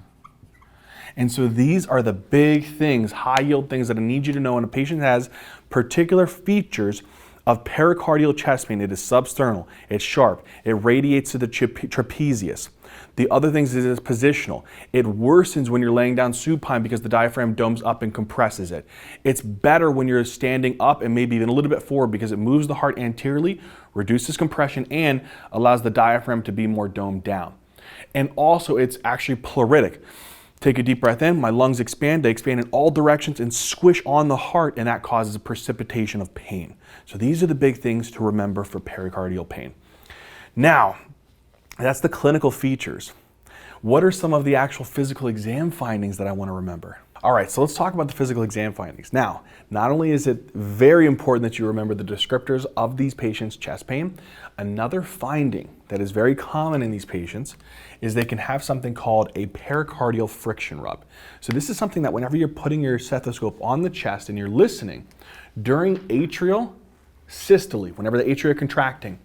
And so these are the big things, high yield things that I need you to know when a patient has particular features of pericardial chest pain. It is substernal, it's sharp, it radiates to the trapezius. The other things is it's positional. It worsens when you're laying down supine because the diaphragm domes up and compresses it. It's better when you're standing up and maybe even a little bit forward because it moves the heart anteriorly, reduces compression, and allows the diaphragm to be more domed down. And also, it's actually pleuritic. Take a deep breath in, my lungs expand, they expand in all directions and squish on the heart, and that causes a precipitation of pain. So these are the big things to remember for pericardial pain. Now, that's the clinical features. What are some of the actual physical exam findings that I want to remember? All right, so let's talk about the physical exam findings. Now, not only is it very important that you remember the descriptors of these patients' chest pain, another finding that is very common in these patients is they can have something called a pericardial friction rub. So this is something that whenever you're putting your stethoscope on the chest and you're listening, during atrial systole, whenever the atria are contracting,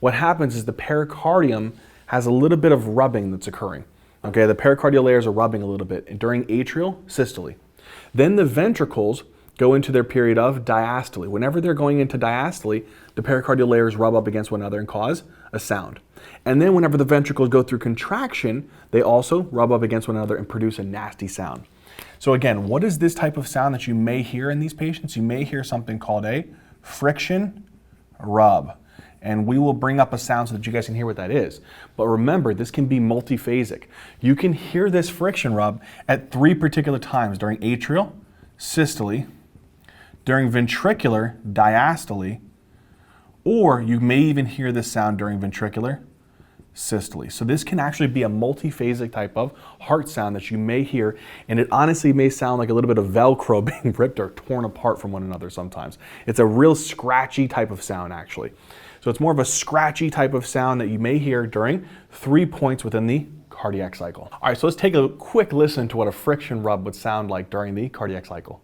what happens is the pericardium has a little bit of rubbing that's occurring. Okay, the pericardial layers are rubbing a little bit during atrial systole. Then the ventricles go into their period of diastole. Whenever they're going into diastole, the pericardial layers rub up against one another and cause a sound. And then whenever the ventricles go through contraction, they also rub up against one another and produce a nasty sound. So again, what is this type of sound that you may hear in these patients? You may hear something called a friction rub. And we will bring up a sound so that you guys can hear what that is. But remember, this can be multiphasic. You can hear this friction rub at 3 particular times: during atrial systole, during ventricular diastole, or you may even hear this sound during ventricular systole. So this can actually be a multiphasic type of heart sound that you may hear, and it honestly may sound like a little bit of Velcro being ripped or torn apart from one another sometimes. It's a real scratchy type of sound actually. So it's more of a scratchy type of sound that you may hear during 3 points within the cardiac cycle. All right, so let's take a quick listen to what a friction rub would sound like during the cardiac cycle.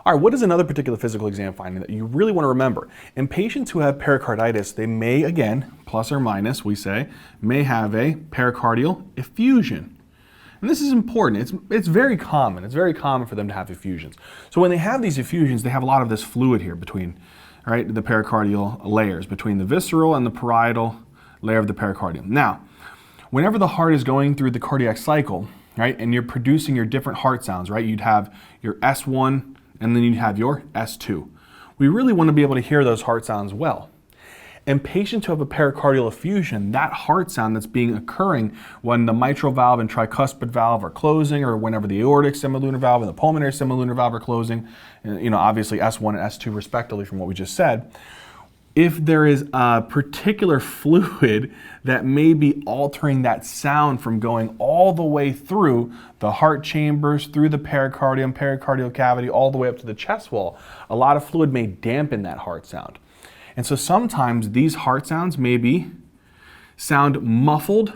All right, what is another particular physical exam finding that you really want to remember? In patients who have pericarditis, they may, again, plus or minus, we say, may have a pericardial effusion. And this is important. It's very common. It's very common for them to have effusions. So when they have these effusions, they have a lot of this fluid here between, all right, the pericardial layers, between the visceral and the parietal layer of the pericardium. Now, whenever the heart is going through the cardiac cycle, right, and you're producing your different heart sounds, right, you'd have your S1 and then you'd have your S2. We really want to be able to hear those heart sounds well. In patients who have a pericardial effusion, that heart sound that's occurring when the mitral valve and tricuspid valve are closing, or whenever the aortic semilunar valve and the pulmonary semilunar valve are closing, you know, obviously S1 and S2 respectively from what we just said, if there is a particular fluid that may be altering that sound from going all the way through the heart chambers, through the pericardium, pericardial cavity, all the way up to the chest wall, a lot of fluid may dampen that heart sound. And so sometimes these heart sounds may sound muffled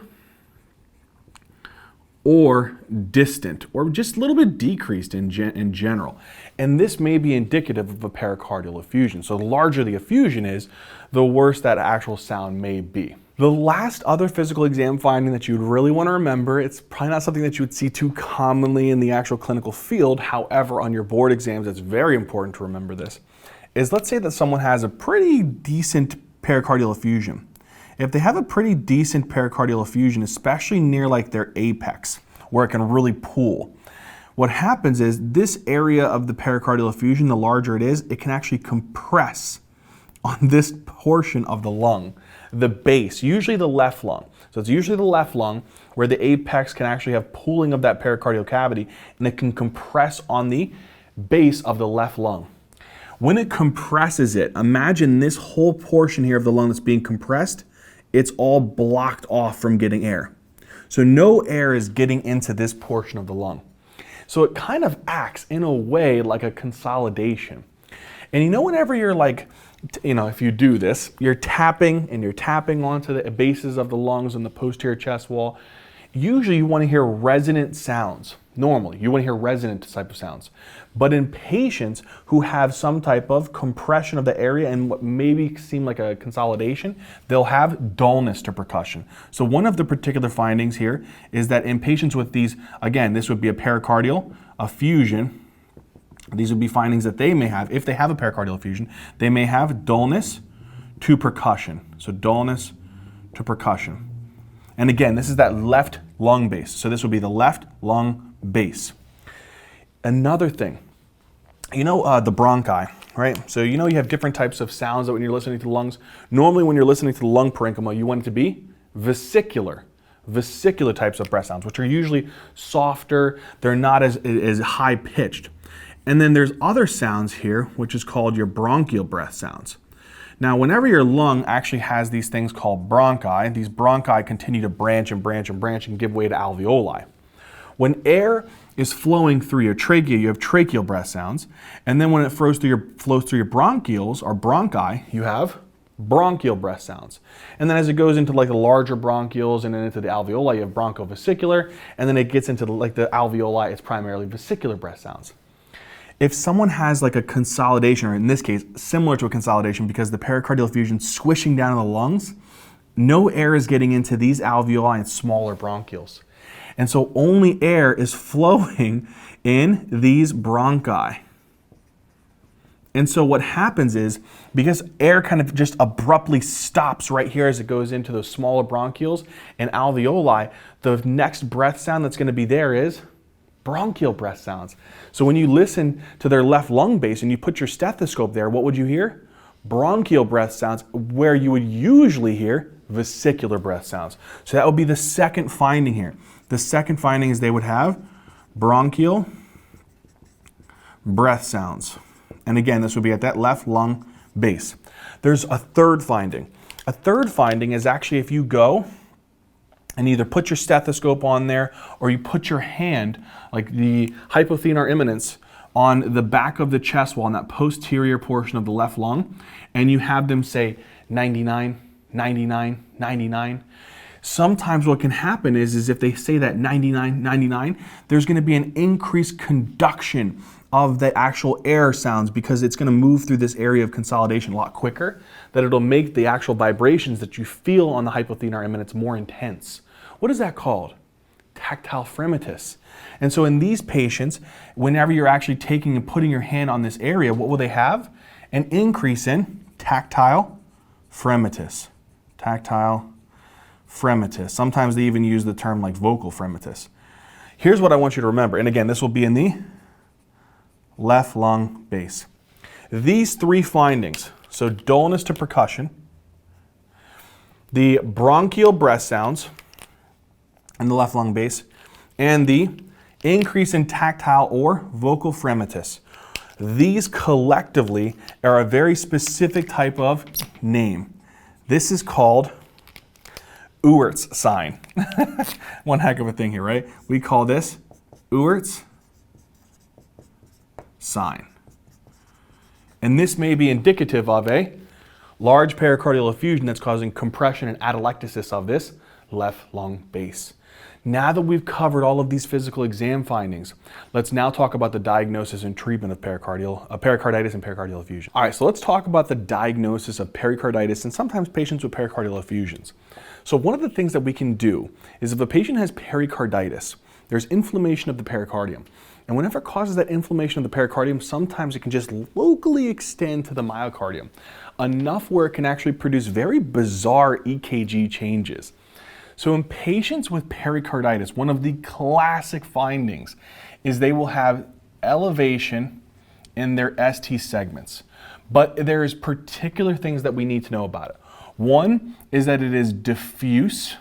or distant or just a little bit decreased in general. And this may be indicative of a pericardial effusion. So the larger the effusion is, the worse that actual sound may be. The last other physical exam finding that you'd really want to remember, it's probably not something that you would see too commonly in the actual clinical field. However, on your board exams, it's very important to remember this, is let's say that someone has a pretty decent pericardial effusion. If they have a pretty decent pericardial effusion, especially near like their apex, where it can really pool, what happens is this area of the pericardial effusion, the larger it is, it can actually compress on this portion of the lung, the base, usually the left lung. So it's usually the left lung where the apex can actually have pooling of that pericardial cavity, and it can compress on the base of the left lung. When it compresses it, imagine this whole portion here of the lung that's being compressed, it's all blocked off from getting air. So no air is getting into this portion of the lung. So it kind of acts in a way like a consolidation. And you know, whenever you're like, you know, if you do this, you're tapping onto the bases of the lungs and the posterior chest wall. Usually you want to hear resonant sounds. Normally, you want to hear resonant type of sounds. But in patients who have some type of compression of the area and what maybe seem like a consolidation, they'll have dullness to percussion. So one of the particular findings here is that in patients with these, again, this would be a pericardial effusion. These would be findings that they may have. If they have a pericardial effusion, they may have dullness to percussion. So dullness to percussion. And again, this is that left lung base. So this would be the left lung base. Another thing, you know, the bronchi, right? So you know you have different types of sounds that when you're listening to the lungs. Normally when you're listening to the lung parenchyma, you want it to be vesicular. Vesicular types of breath sounds, which are usually softer. They're not as high pitched. And then there's other sounds here, which is called your bronchial breath sounds. Now, whenever your lung actually has these things called bronchi, these bronchi continue to branch and branch and branch and give way to alveoli. When air is flowing through your trachea, you have tracheal breath sounds. And then when it flows through your bronchioles or bronchi, you have bronchial breath sounds. And then as it goes into like the larger bronchioles and then into the alveoli, you have bronchovesicular. And then it gets into the alveoli, it's primarily vesicular breath sounds. If someone has like a consolidation, or in this case, similar to a consolidation because the pericardial effusion squishing down in the lungs, no air is getting into these alveoli and smaller bronchioles. And so only air is flowing in these bronchi. And so what happens is, because air kind of just abruptly stops right here as it goes into those smaller bronchioles and alveoli, the next breath sound that's going to be there is bronchial breath sounds. So when you listen to their left lung base and you put your stethoscope there, what would you hear? Bronchial breath sounds, where you would usually hear vesicular breath sounds. So that would be the second finding here. The second finding is they would have bronchial breath sounds. And again, this would be at that left lung base. There's a third finding. A third finding is actually if you go and either put your stethoscope on there or you put your hand, like the hypothenar imminence, on the back of the chest wall, in that posterior portion of the left lung, and you have them say 99, 99, 99. Sometimes what can happen is if they say that 99, 99, there's going to be an increased conduction of the actual air sounds because it's going to move through this area of consolidation a lot quicker, that it'll make the actual vibrations that you feel on the hypothenar imminence more intense. What is that called? Tactile fremitus. And so in these patients, whenever you're actually taking and putting your hand on this area, what will they have? An increase in tactile fremitus. Tactile fremitus. Sometimes they even use the term like vocal fremitus. Here's what I want you to remember. And again, this will be in the left lung base. These three findings, so dullness to percussion, the bronchial breath sounds in the left lung base, and the increase in tactile or vocal fremitus. These collectively are a very specific type of name. This is called Ewert's sign. One heck of a thing here, right? We call this Ewert's sign. And this may be indicative of a large pericardial effusion that's causing compression and atelectasis of this left lung base. Now that we've covered all of these physical exam findings, let's now talk about the diagnosis and treatment of pericarditis and pericardial effusion. All right, so let's talk about the diagnosis of pericarditis and sometimes patients with pericardial effusions. So one of the things that we can do is if a patient has pericarditis, there's inflammation of the pericardium. And whenever it causes that inflammation of the pericardium, sometimes it can just locally extend to the myocardium, enough where it can actually produce very bizarre EKG changes. So in patients with pericarditis, one of the classic findings is they will have elevation in their ST segments. But there's particular things that we need to know about it. One is that it is diffuse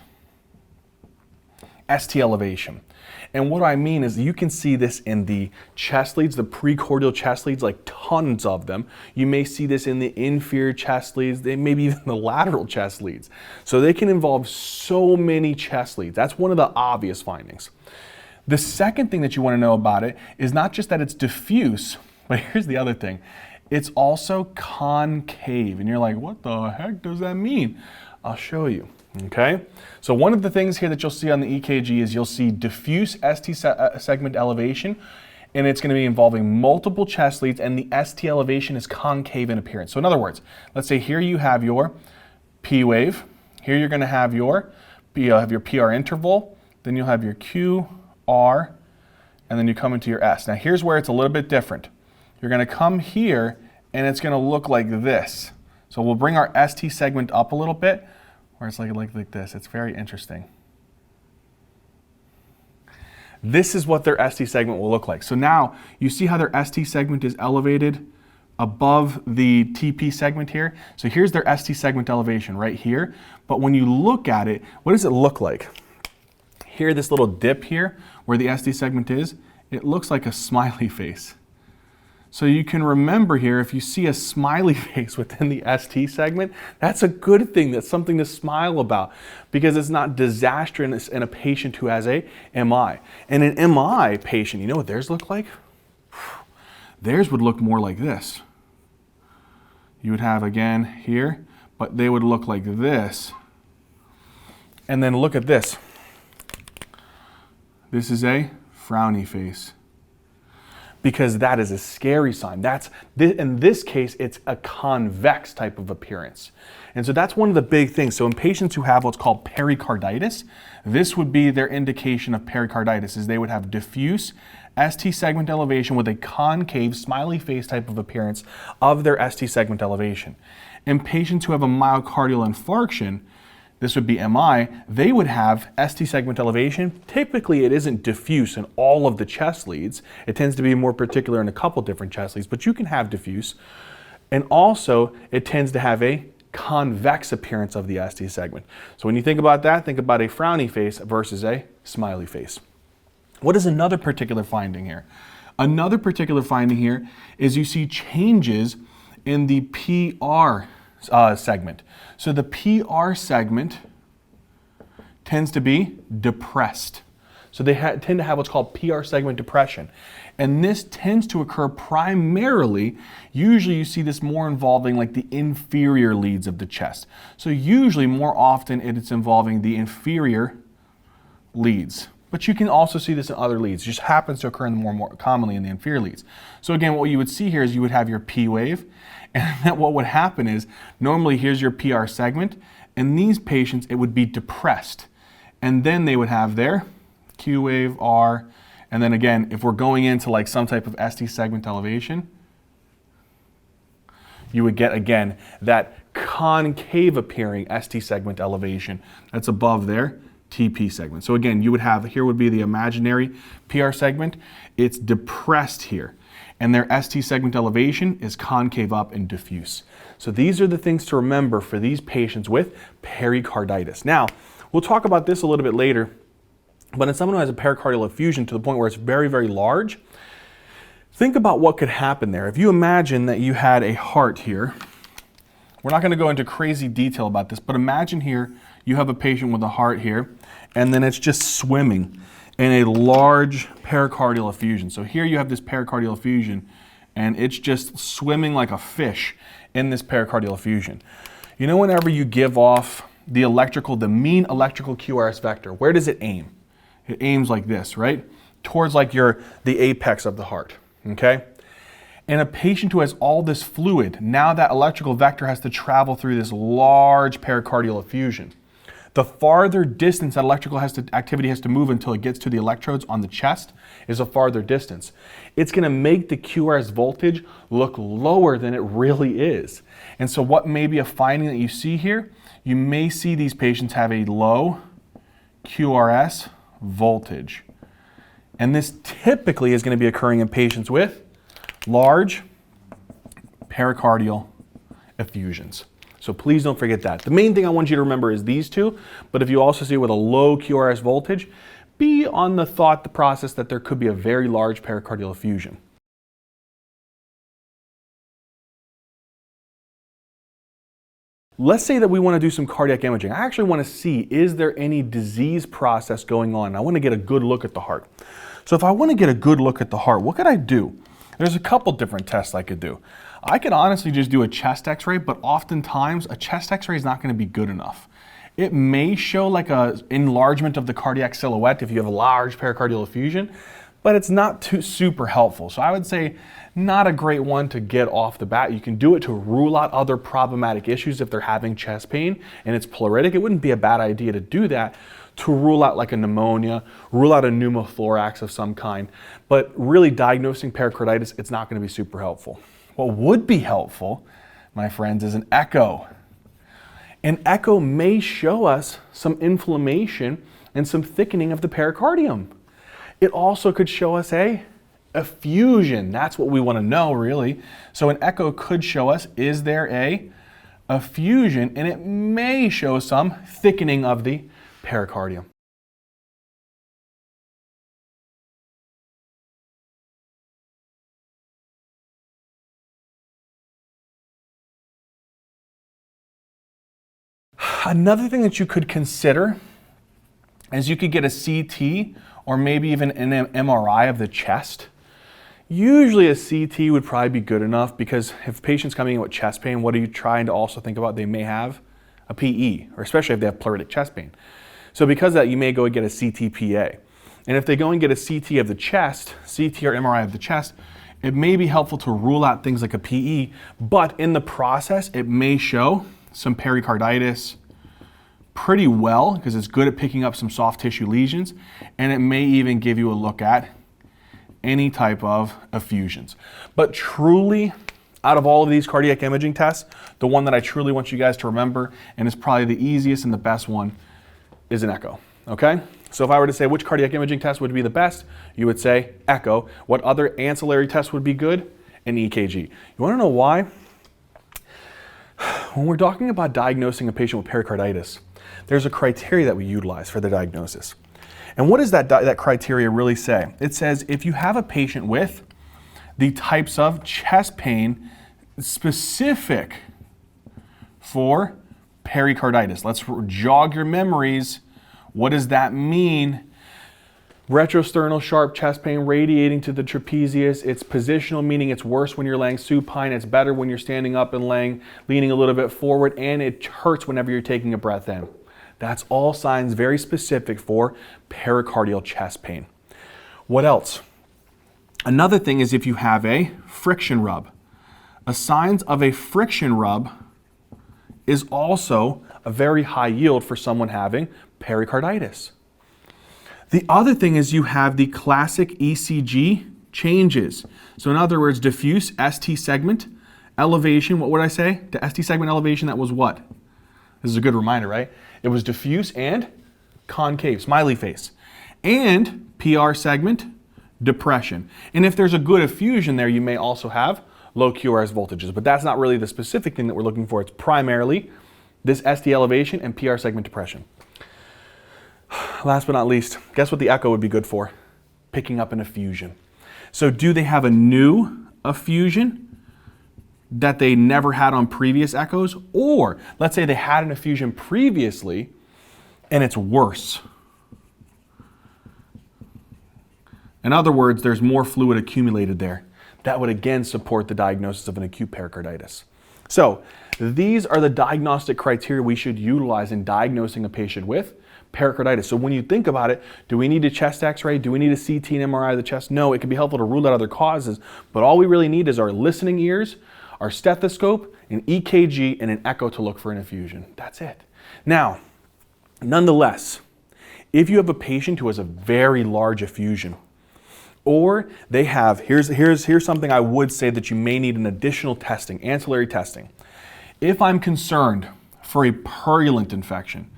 ST elevation. And what I mean is you can see this in the chest leads, the precordial chest leads, like tons of them. You may see this in the inferior chest leads, maybe even the lateral chest leads. So they can involve so many chest leads. That's one of the obvious findings. The second thing that you want to know about it is not just that it's diffuse, but here's the other thing. It's also concave. And you're like, what the heck does that mean? I'll show you. Okay, so one of the things here that you'll see on the EKG is you'll see diffuse ST segment elevation, and it's going to be involving multiple chest leads, and the ST elevation is concave in appearance. So in other words, let's say here you have your P wave, here you're going to have your PR interval, then you'll have your Q, R, and then you come into your S. Now here's where it's a little bit different. You're going to come here, and it's going to look like this. So we'll bring our ST segment up a little bit, where it's like this. It's very interesting. This is what their ST segment will look like. So now you see how their ST segment is elevated above the TP segment here. So here's their ST segment elevation right here. But when you look at it, what does it look like? Here, this little dip here where the ST segment is, it looks like a smiley face. So you can remember here, if you see a smiley face within the ST segment, that's a good thing. That's something to smile about because it's not disastrous in a patient who has a MI. And an MI patient, you know what theirs look like? Theirs would look more like this. You would have again here, but they would look like this. And then look at this. This is a frowny face, because that is a scary sign. In this case, it's a convex type of appearance. And so that's one of the big things. So in patients who have what's called pericarditis, this would be their indication of pericarditis, is they would have diffuse ST segment elevation with a concave smiley face type of appearance of their ST segment elevation. In patients who have a myocardial infarction, this would be MI, they would have ST segment elevation. Typically, it isn't diffuse in all of the chest leads. It tends to be more particular in a couple different chest leads, but you can have diffuse. And also, it tends to have a convex appearance of the ST segment. So when you think about that, think about a frowny face versus a smiley face. What is another particular finding here? Another particular finding here is you see changes in the PR segment. So the PR segment tends to be depressed. So they tend to have what's called PR segment depression. And this tends to occur primarily, usually you see this more involving like the inferior leads of the chest. So usually more often it's involving the inferior leads. But you can also see this in other leads. It just happens to occur more commonly in the inferior leads. So again, what you would see here is you would have your P wave, and then what would happen is normally here's your PR segment. In these patients, it would be depressed. And then they would have their Q wave, R, and then again, if we're going into like some type of ST segment elevation, you would get again that concave appearing ST segment elevation that's above their TP segment. So again, you would have, here would be the imaginary PR segment. It's depressed here. And their ST segment elevation is concave up and diffuse. So these are the things to remember for these patients with pericarditis. Now, we'll talk about this a little bit later, but in someone who has a pericardial effusion to the point where it's very, very large, think about what could happen there. If you imagine that you had a heart here, we're not going to go into crazy detail about this, but imagine here you have a patient with a heart here, and then it's just swimming in a large pericardial effusion. So here you have this pericardial effusion, and it's just swimming like a fish in this pericardial effusion. You know, whenever you give off the mean electrical QRS vector, where does it aim? It aims like this, right? Towards like the apex of the heart, okay? In a patient who has all this fluid, now that electrical vector has to travel through this large pericardial effusion. The farther distance that electrical activity has to move until it gets to the electrodes on the chest is a farther distance. It's going to make the QRS voltage look lower than it really is. And so what may be a finding that you see here, you may see these patients have a low QRS voltage. And this typically is going to be occurring in patients with large pericardial effusions. So please don't forget that. The main thing I want you to remember is these two, but if you also see it with a low QRS voltage, be on the process that there could be a very large pericardial effusion. Let's say that we want to do some cardiac imaging. I actually want to see, is there any disease process going on? I want to get a good look at the heart. So if I want to get a good look at the heart, what could I do? There's a couple different tests I could do. I could honestly just do a chest x-ray, but oftentimes a chest x-ray is not going to be good enough. It may show like an enlargement of the cardiac silhouette if you have a large pericardial effusion, but it's not super helpful. So I would say not a great one to get off the bat. You can do it to rule out other problematic issues if they're having chest pain and it's pleuritic. It wouldn't be a bad idea to do that to rule out like a pneumonia, rule out a pneumothorax of some kind. But really diagnosing pericarditis, it's not going to be super helpful. What would be helpful, my friends, is an echo. An echo may show us some inflammation and some thickening of the pericardium. It also could show us a effusion. That's what we want to know, really. So an echo could show us, is there a effusion? And it may show some thickening of the pericardium. Another thing that you could consider is you could get a CT or maybe even an MRI of the chest. Usually a CT would probably be good enough, because if patients coming in with chest pain, what are you trying to also think about? They may have a PE, or especially if they have pleuritic chest pain. So because of that, you may go and get a CT-PA. And if they go and get a CT of the chest, CT or MRI of the chest, it may be helpful to rule out things like a PE, but in the process, it may show some pericarditis pretty well, because it's good at picking up some soft tissue lesions, and it may even give you a look at any type of effusions. But truly, out of all of these cardiac imaging tests, the one that I truly want you guys to remember, and is probably the easiest and the best one, is an echo, okay? So if I were to say which cardiac imaging test would be the best, you would say echo. What other ancillary tests would be good? An EKG. You wanna know why? When we're talking about diagnosing a patient with pericarditis, there's a criteria that we utilize for the diagnosis. And what does that criteria really say? It says if you have a patient with the types of chest pain specific for pericarditis. Let's jog your memories. What does that mean? Retrosternal sharp chest pain radiating to the trapezius. It's positional, meaning it's worse when you're laying supine. It's better when you're standing up and leaning a little bit forward, and it hurts whenever you're taking a breath in. That's all signs very specific for pericardial chest pain. What else? Another thing is if you have a friction rub. A signs of a friction rub is also a very high yield for someone having pericarditis. The other thing is you have the classic ECG changes. So in other words, diffuse ST segment elevation, what would I say? The ST segment elevation, that was what? This is a good reminder, right? It was diffuse and concave, smiley face. And PR segment depression. And if there's a good effusion there, you may also have low QRS voltages, but that's not really the specific thing that we're looking for. It's primarily this ST elevation and PR segment depression. Last but not least, guess what the echo would be good for? Picking up an effusion. So do they have a new effusion that they never had on previous echoes? Or let's say they had an effusion previously and it's worse. In other words, there's more fluid accumulated there. That would again support the diagnosis of an acute pericarditis. So these are the diagnostic criteria we should utilize in diagnosing a patient with pericarditis. So when you think about it, do we need a chest x-ray? Do we need a CT and MRI of the chest? No, it can be helpful to rule out other causes, but all we really need is our listening ears, our stethoscope, an EKG, and an echo to look for an effusion. That's it. Now, nonetheless, if you have a patient who has a very large effusion, or they have, here's something I would say that you may need an additional testing, ancillary testing. If I'm concerned for a purulent infection,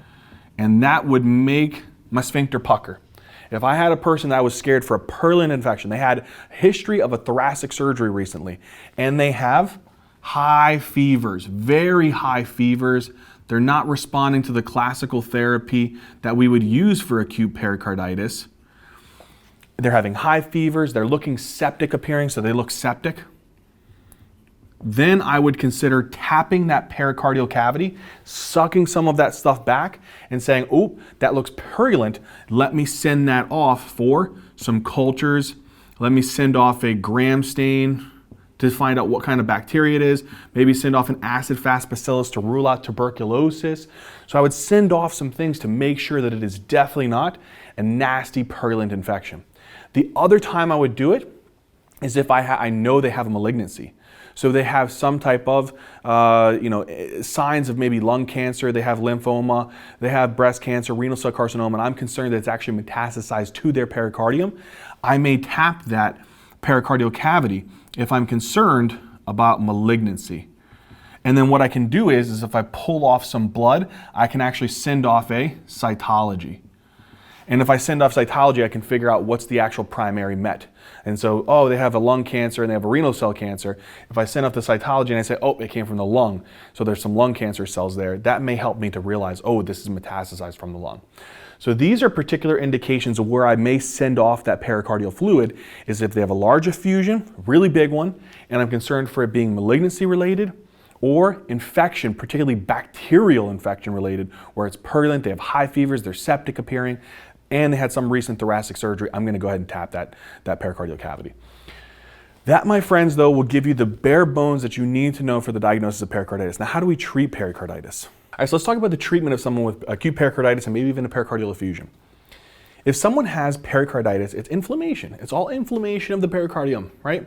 and that would make my sphincter pucker. If I had a person that was scared for a purulent infection, they had a history of a thoracic surgery recently, and they have high fevers, very high fevers. They're not responding to the classical therapy that we would use for acute pericarditis. They're having high fevers, they're looking septic appearing, so they look septic. Then I would consider tapping that pericardial cavity, sucking some of that stuff back and saying, oh, that looks purulent. Let me send that off for some cultures. Let me send off a gram stain to find out what kind of bacteria it is. Maybe send off an acid-fast bacillus to rule out tuberculosis. So I would send off some things to make sure that it is definitely not a nasty purulent infection. The other time I would do it is if I know they have a malignancy. So they have some type of signs of maybe lung cancer, they have lymphoma, they have breast cancer, renal cell carcinoma, and I'm concerned that it's actually metastasized to their pericardium. I may tap that pericardial cavity if I'm concerned about malignancy. And then what I can do is if I pull off some blood, I can actually send off a cytology. And if I send off cytology, I can figure out what's the actual primary met. And so, oh, they have a lung cancer and they have a renal cell cancer. If I send off the cytology and I say, oh, it came from the lung, so there's some lung cancer cells there, that may help me to realize, oh, this is metastasized from the lung. So these are particular indications of where I may send off that pericardial fluid, is if they have a large effusion, a really big one, and I'm concerned for it being malignancy related, or infection, particularly bacterial infection related, where it's purulent, they have high fevers, they're septic appearing, and they had some recent thoracic surgery. I'm going to go ahead and tap that pericardial cavity. That, my friends, though, will give you the bare bones that you need to know for the diagnosis of pericarditis. Now, how do we treat pericarditis? All right, so let's talk about the treatment of someone with acute pericarditis and maybe even a pericardial effusion. If someone has pericarditis, it's inflammation. It's all inflammation of the pericardium, right?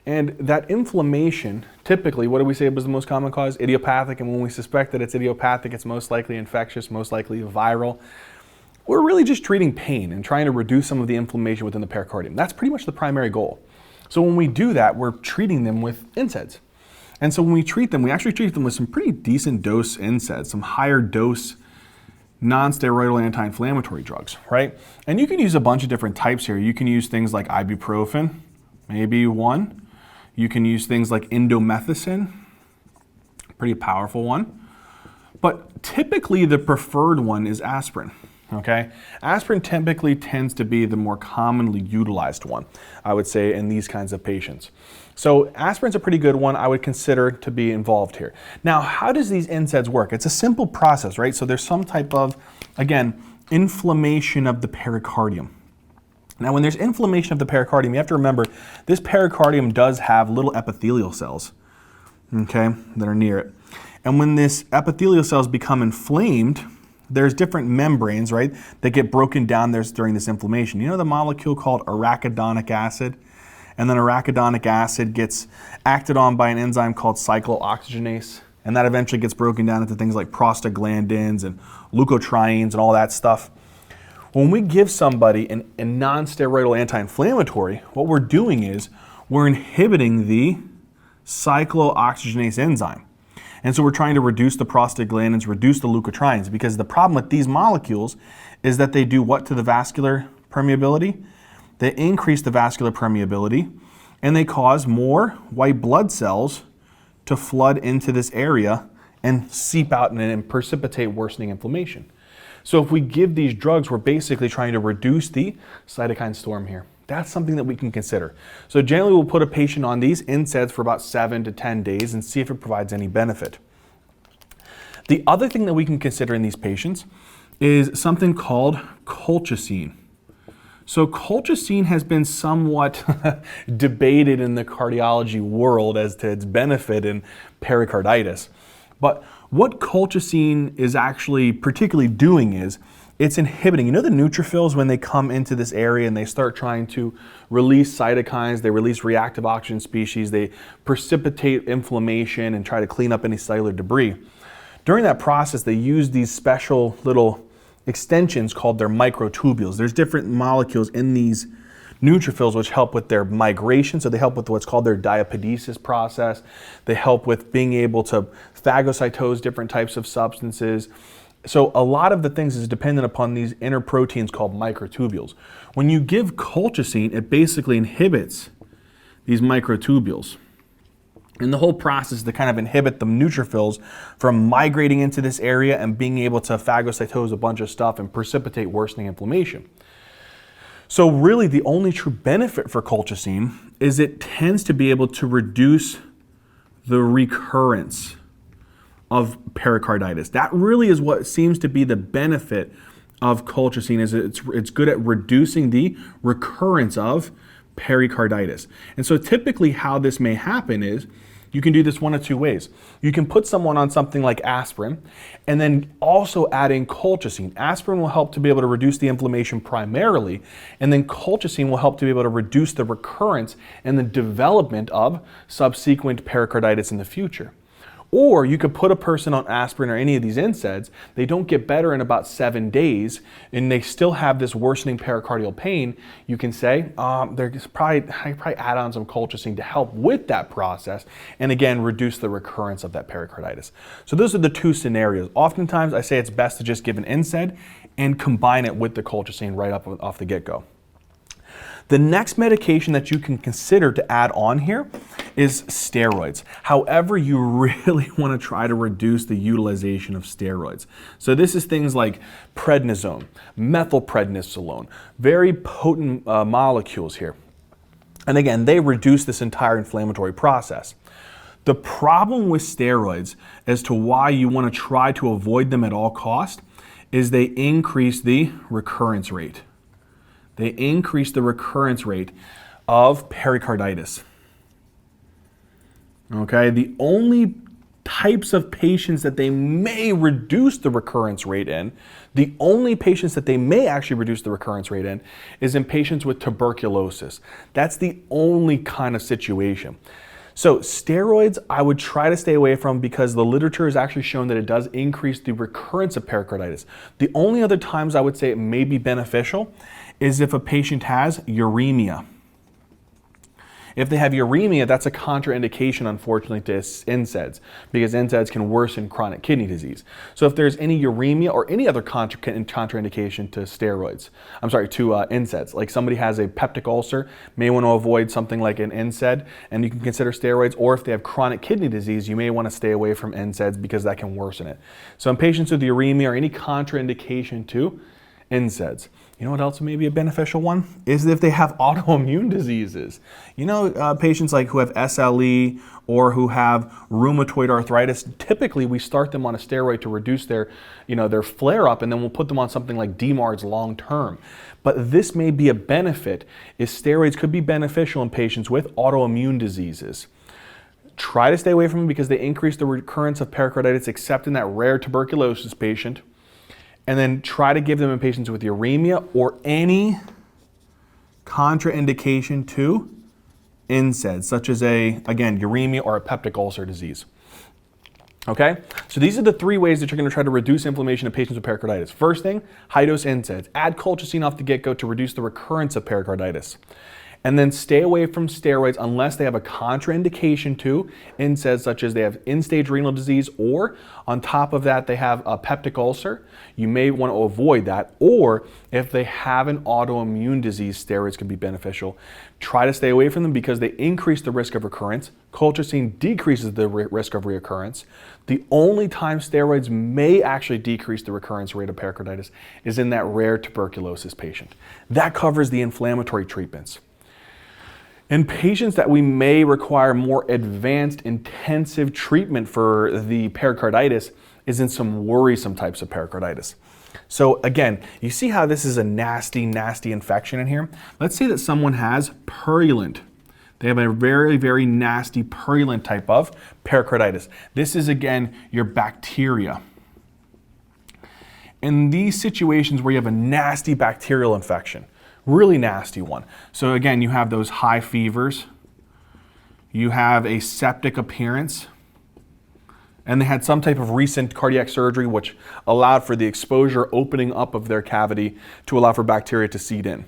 And that inflammation, typically, what do we say was the most common cause? Idiopathic. And when we suspect that it's idiopathic, it's most likely infectious, most likely viral. We're really just treating pain and trying to reduce some of the inflammation within the pericardium. That's pretty much the primary goal. So when we do that, we're treating them with NSAIDs. And so when we treat them, we actually treat them with some pretty decent dose NSAIDs, some higher dose non-steroidal anti-inflammatory drugs, right? And you can use a bunch of different types here. You can use things like ibuprofen, maybe one. You can use things like indomethacin, pretty powerful one. But typically the preferred one is aspirin, okay? Aspirin typically tends to be the more commonly utilized one, I would say, in these kinds of patients. So aspirin's a pretty good one I would consider to be involved here. Now, how does these NSAIDs work? It's a simple process, right? So there's some type of, again, inflammation of the pericardium. Now, when there's inflammation of the pericardium, you have to remember this pericardium does have little epithelial cells, okay, that are near it. And when this epithelial cells become inflamed, there's different membranes, right, that get broken down there during this inflammation. You know the molecule called arachidonic acid? And then arachidonic acid gets acted on by an enzyme called cyclooxygenase, and that eventually gets broken down into things like prostaglandins and leukotrienes and all that stuff. When we give somebody a non-steroidal anti-inflammatory, what we're doing is we're inhibiting the cyclooxygenase enzyme. And so we're trying to reduce the prostaglandins, reduce the leukotrienes, because the problem with these molecules is that they do what to the vascular permeability? They increase the vascular permeability, and they cause more white blood cells to flood into this area and seep out and precipitate worsening inflammation. So if we give these drugs, we're basically trying to reduce the cytokine storm here. That's something that we can consider. So generally we'll put a patient on these NSAIDs for about 7 to 10 days and see if it provides any benefit. The other thing that we can consider in these patients is something called colchicine. So colchicine has been somewhat debated in the cardiology world as to its benefit in pericarditis. But what colchicine is actually particularly doing is it's inhibiting, you know the neutrophils when they come into this area and they start trying to release cytokines, they release reactive oxygen species, they precipitate inflammation and try to clean up any cellular debris. During that process, they use these special little extensions called their microtubules. There's different molecules in these neutrophils which help with their migration, so they help with what's called their diapedesis process. They help with being able to phagocytose different types of substances. So a lot of the things is dependent upon these inner proteins called microtubules. When you give colchicine, it basically inhibits these microtubules. And the whole process is to kind of inhibit the neutrophils from migrating into this area and being able to phagocytose a bunch of stuff and precipitate worsening inflammation. So really the only true benefit for colchicine is it tends to be able to reduce the recurrence of pericarditis. That really is what seems to be the benefit of colchicine, is it's good at reducing the recurrence of pericarditis. And so typically how this may happen is you can do this one of two ways. You can put someone on something like aspirin and then also add in colchicine. Aspirin will help to be able to reduce the inflammation primarily, and then colchicine will help to be able to reduce the recurrence and the development of subsequent pericarditis in the future. Or you could put a person on aspirin or any of these NSAIDs, they don't get better in about 7 days, and they still have this worsening pericardial pain. You can say, there's probably add on some colchicine to help with that process, and again, reduce the recurrence of that pericarditis. So those are the two scenarios. Oftentimes, I say it's best to just give an NSAID and combine it with the colchicine right up off the get-go. The next medication that you can consider to add on here is steroids. However, you really want to try to reduce the utilization of steroids. So this is things like prednisone, methylprednisolone, very potent molecules here. And again, they reduce this entire inflammatory process. The problem with steroids as to why you want to try to avoid them at all costs is they increase the recurrence rate. They increase the recurrence rate of pericarditis. Okay, the only types of patients that they may reduce the recurrence rate in, the only patients that they may actually reduce the recurrence rate in, is in patients with tuberculosis. That's the only kind of situation. So steroids I would try to stay away from because the literature has actually shown that it does increase the recurrence of pericarditis. The only other times I would say it may be beneficial is if a patient has uremia. If they have uremia, that's a contraindication, unfortunately, to NSAIDs, because NSAIDs can worsen chronic kidney disease. So if there's any uremia or any other contraindication to steroids, to NSAIDs, like somebody has a peptic ulcer, may want to avoid something like an NSAID, and you can consider steroids, or if they have chronic kidney disease, you may want to stay away from NSAIDs because that can worsen it. So in patients with uremia or any contraindication to NSAIDs. You know what else may be a beneficial one? Is if they have autoimmune diseases. You know, patients like who have SLE or who have rheumatoid arthritis, typically we start them on a steroid to reduce their flare-up, and then we'll put them on something like DMARDs long-term. But this may be a benefit, is steroids could be beneficial in patients with autoimmune diseases. Try to stay away from them because they increase the recurrence of pericarditis, except in that rare tuberculosis patient. And then try to give them in patients with uremia or any contraindication to NSAIDs, such as again, uremia or a peptic ulcer disease. Okay, so these are the three ways that you're going to try to reduce inflammation in patients with pericarditis. First thing, high-dose NSAIDs. Add colchicine off the get-go to reduce the recurrence of pericarditis. And then stay away from steroids unless they have a contraindication to NSAIDs, such as they have end-stage renal disease, or on top of that they have a peptic ulcer. You may want to avoid that. Or if they have an autoimmune disease, steroids can be beneficial. Try to stay away from them because they increase the risk of recurrence. Colchicine decreases the risk of reoccurrence. The only time steroids may actually decrease the recurrence rate of pericarditis is in that rare tuberculosis patient. That covers the inflammatory treatments. In patients that we may require more advanced, intensive treatment for the pericarditis is in some worrisome types of pericarditis. So again, you see how this is a nasty, nasty infection in here? Let's say that someone has purulent. They have a very, very nasty purulent type of pericarditis. This is, again, your bacteria. In these situations where you have a nasty bacterial infection, really nasty one. So again, you have those high fevers, you have a septic appearance, and they had some type of recent cardiac surgery which allowed for the exposure opening up of their cavity to allow for bacteria to seed in.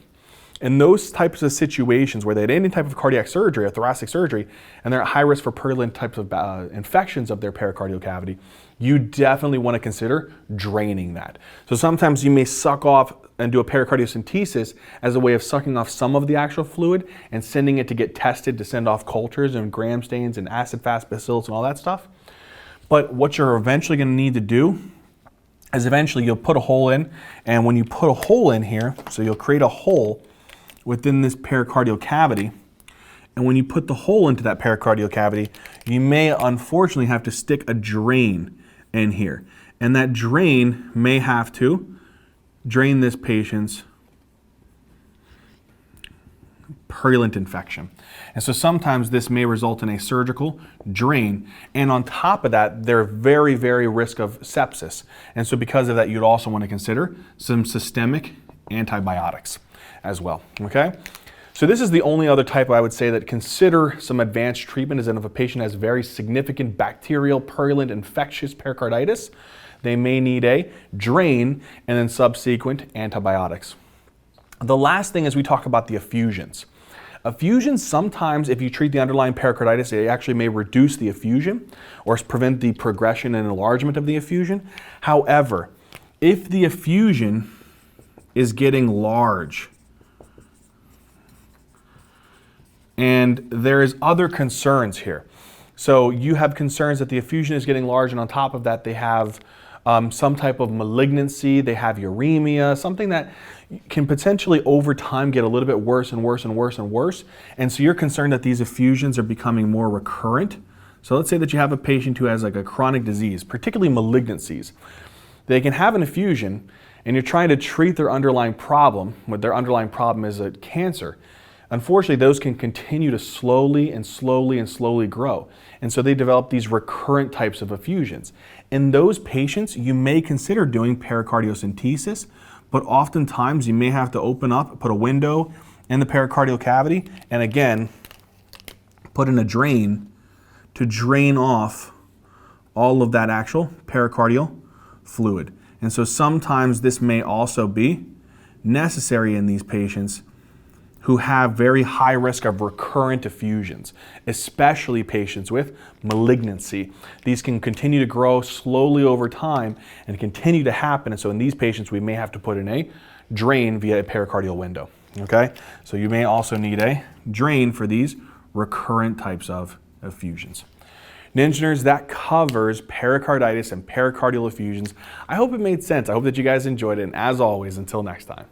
In those types of situations where they had any type of cardiac surgery or thoracic surgery, and they're at high risk for purulent types of infections of their pericardial cavity, you definitely want to consider draining that. So sometimes you may suck off and do a pericardiocentesis as a way of sucking off some of the actual fluid and sending it to get tested to send off cultures and gram stains and acid-fast bacillus and all that stuff. But what you're eventually going to need to do is eventually you'll put a hole in, and when you put a hole in here, so you'll create a hole within this pericardial cavity, and when you put the hole into that pericardial cavity, you may unfortunately have to stick a drain in here. And that drain may have to drain this patient's purulent infection. And so sometimes this may result in a surgical drain. And on top of that, they're very, very risk of sepsis. And so because of that, you'd also want to consider some systemic antibiotics as well, okay? So this is the only other type I would say that consider some advanced treatment is that if a patient has very significant bacterial, purulent, infectious pericarditis, they may need a drain and then subsequent antibiotics. The last thing is we talk about the effusions. Effusions, sometimes if you treat the underlying pericarditis, it actually may reduce the effusion or prevent the progression and enlargement of the effusion. However, if the effusion is getting large. And there is other concerns here. So you have concerns that the effusion is getting large, and on top of that, they have some type of malignancy, they have uremia, something that can potentially over time get a little bit worse and worse and worse and worse. And so you're concerned that these effusions are becoming more recurrent. So let's say that you have a patient who has like a chronic disease, particularly malignancies. They can have an effusion and you're trying to treat their underlying problem, what their underlying problem is a cancer. Unfortunately, those can continue to slowly and slowly and slowly grow. And so they develop these recurrent types of effusions. In those patients, you may consider doing pericardiocentesis, but oftentimes you may have to open up, put a window in the pericardial cavity, and again, put in a drain to drain off all of that actual pericardial fluid. And so sometimes this may also be necessary in these patients who have very high risk of recurrent effusions, especially patients with malignancy. These can continue to grow slowly over time and continue to happen. And so in these patients, we may have to put in a drain via a pericardial window, okay? So you may also need a drain for these recurrent types of effusions. Ninja Nerds, that covers pericarditis and pericardial effusions. I hope it made sense. I hope that you guys enjoyed it. And as always, until next time.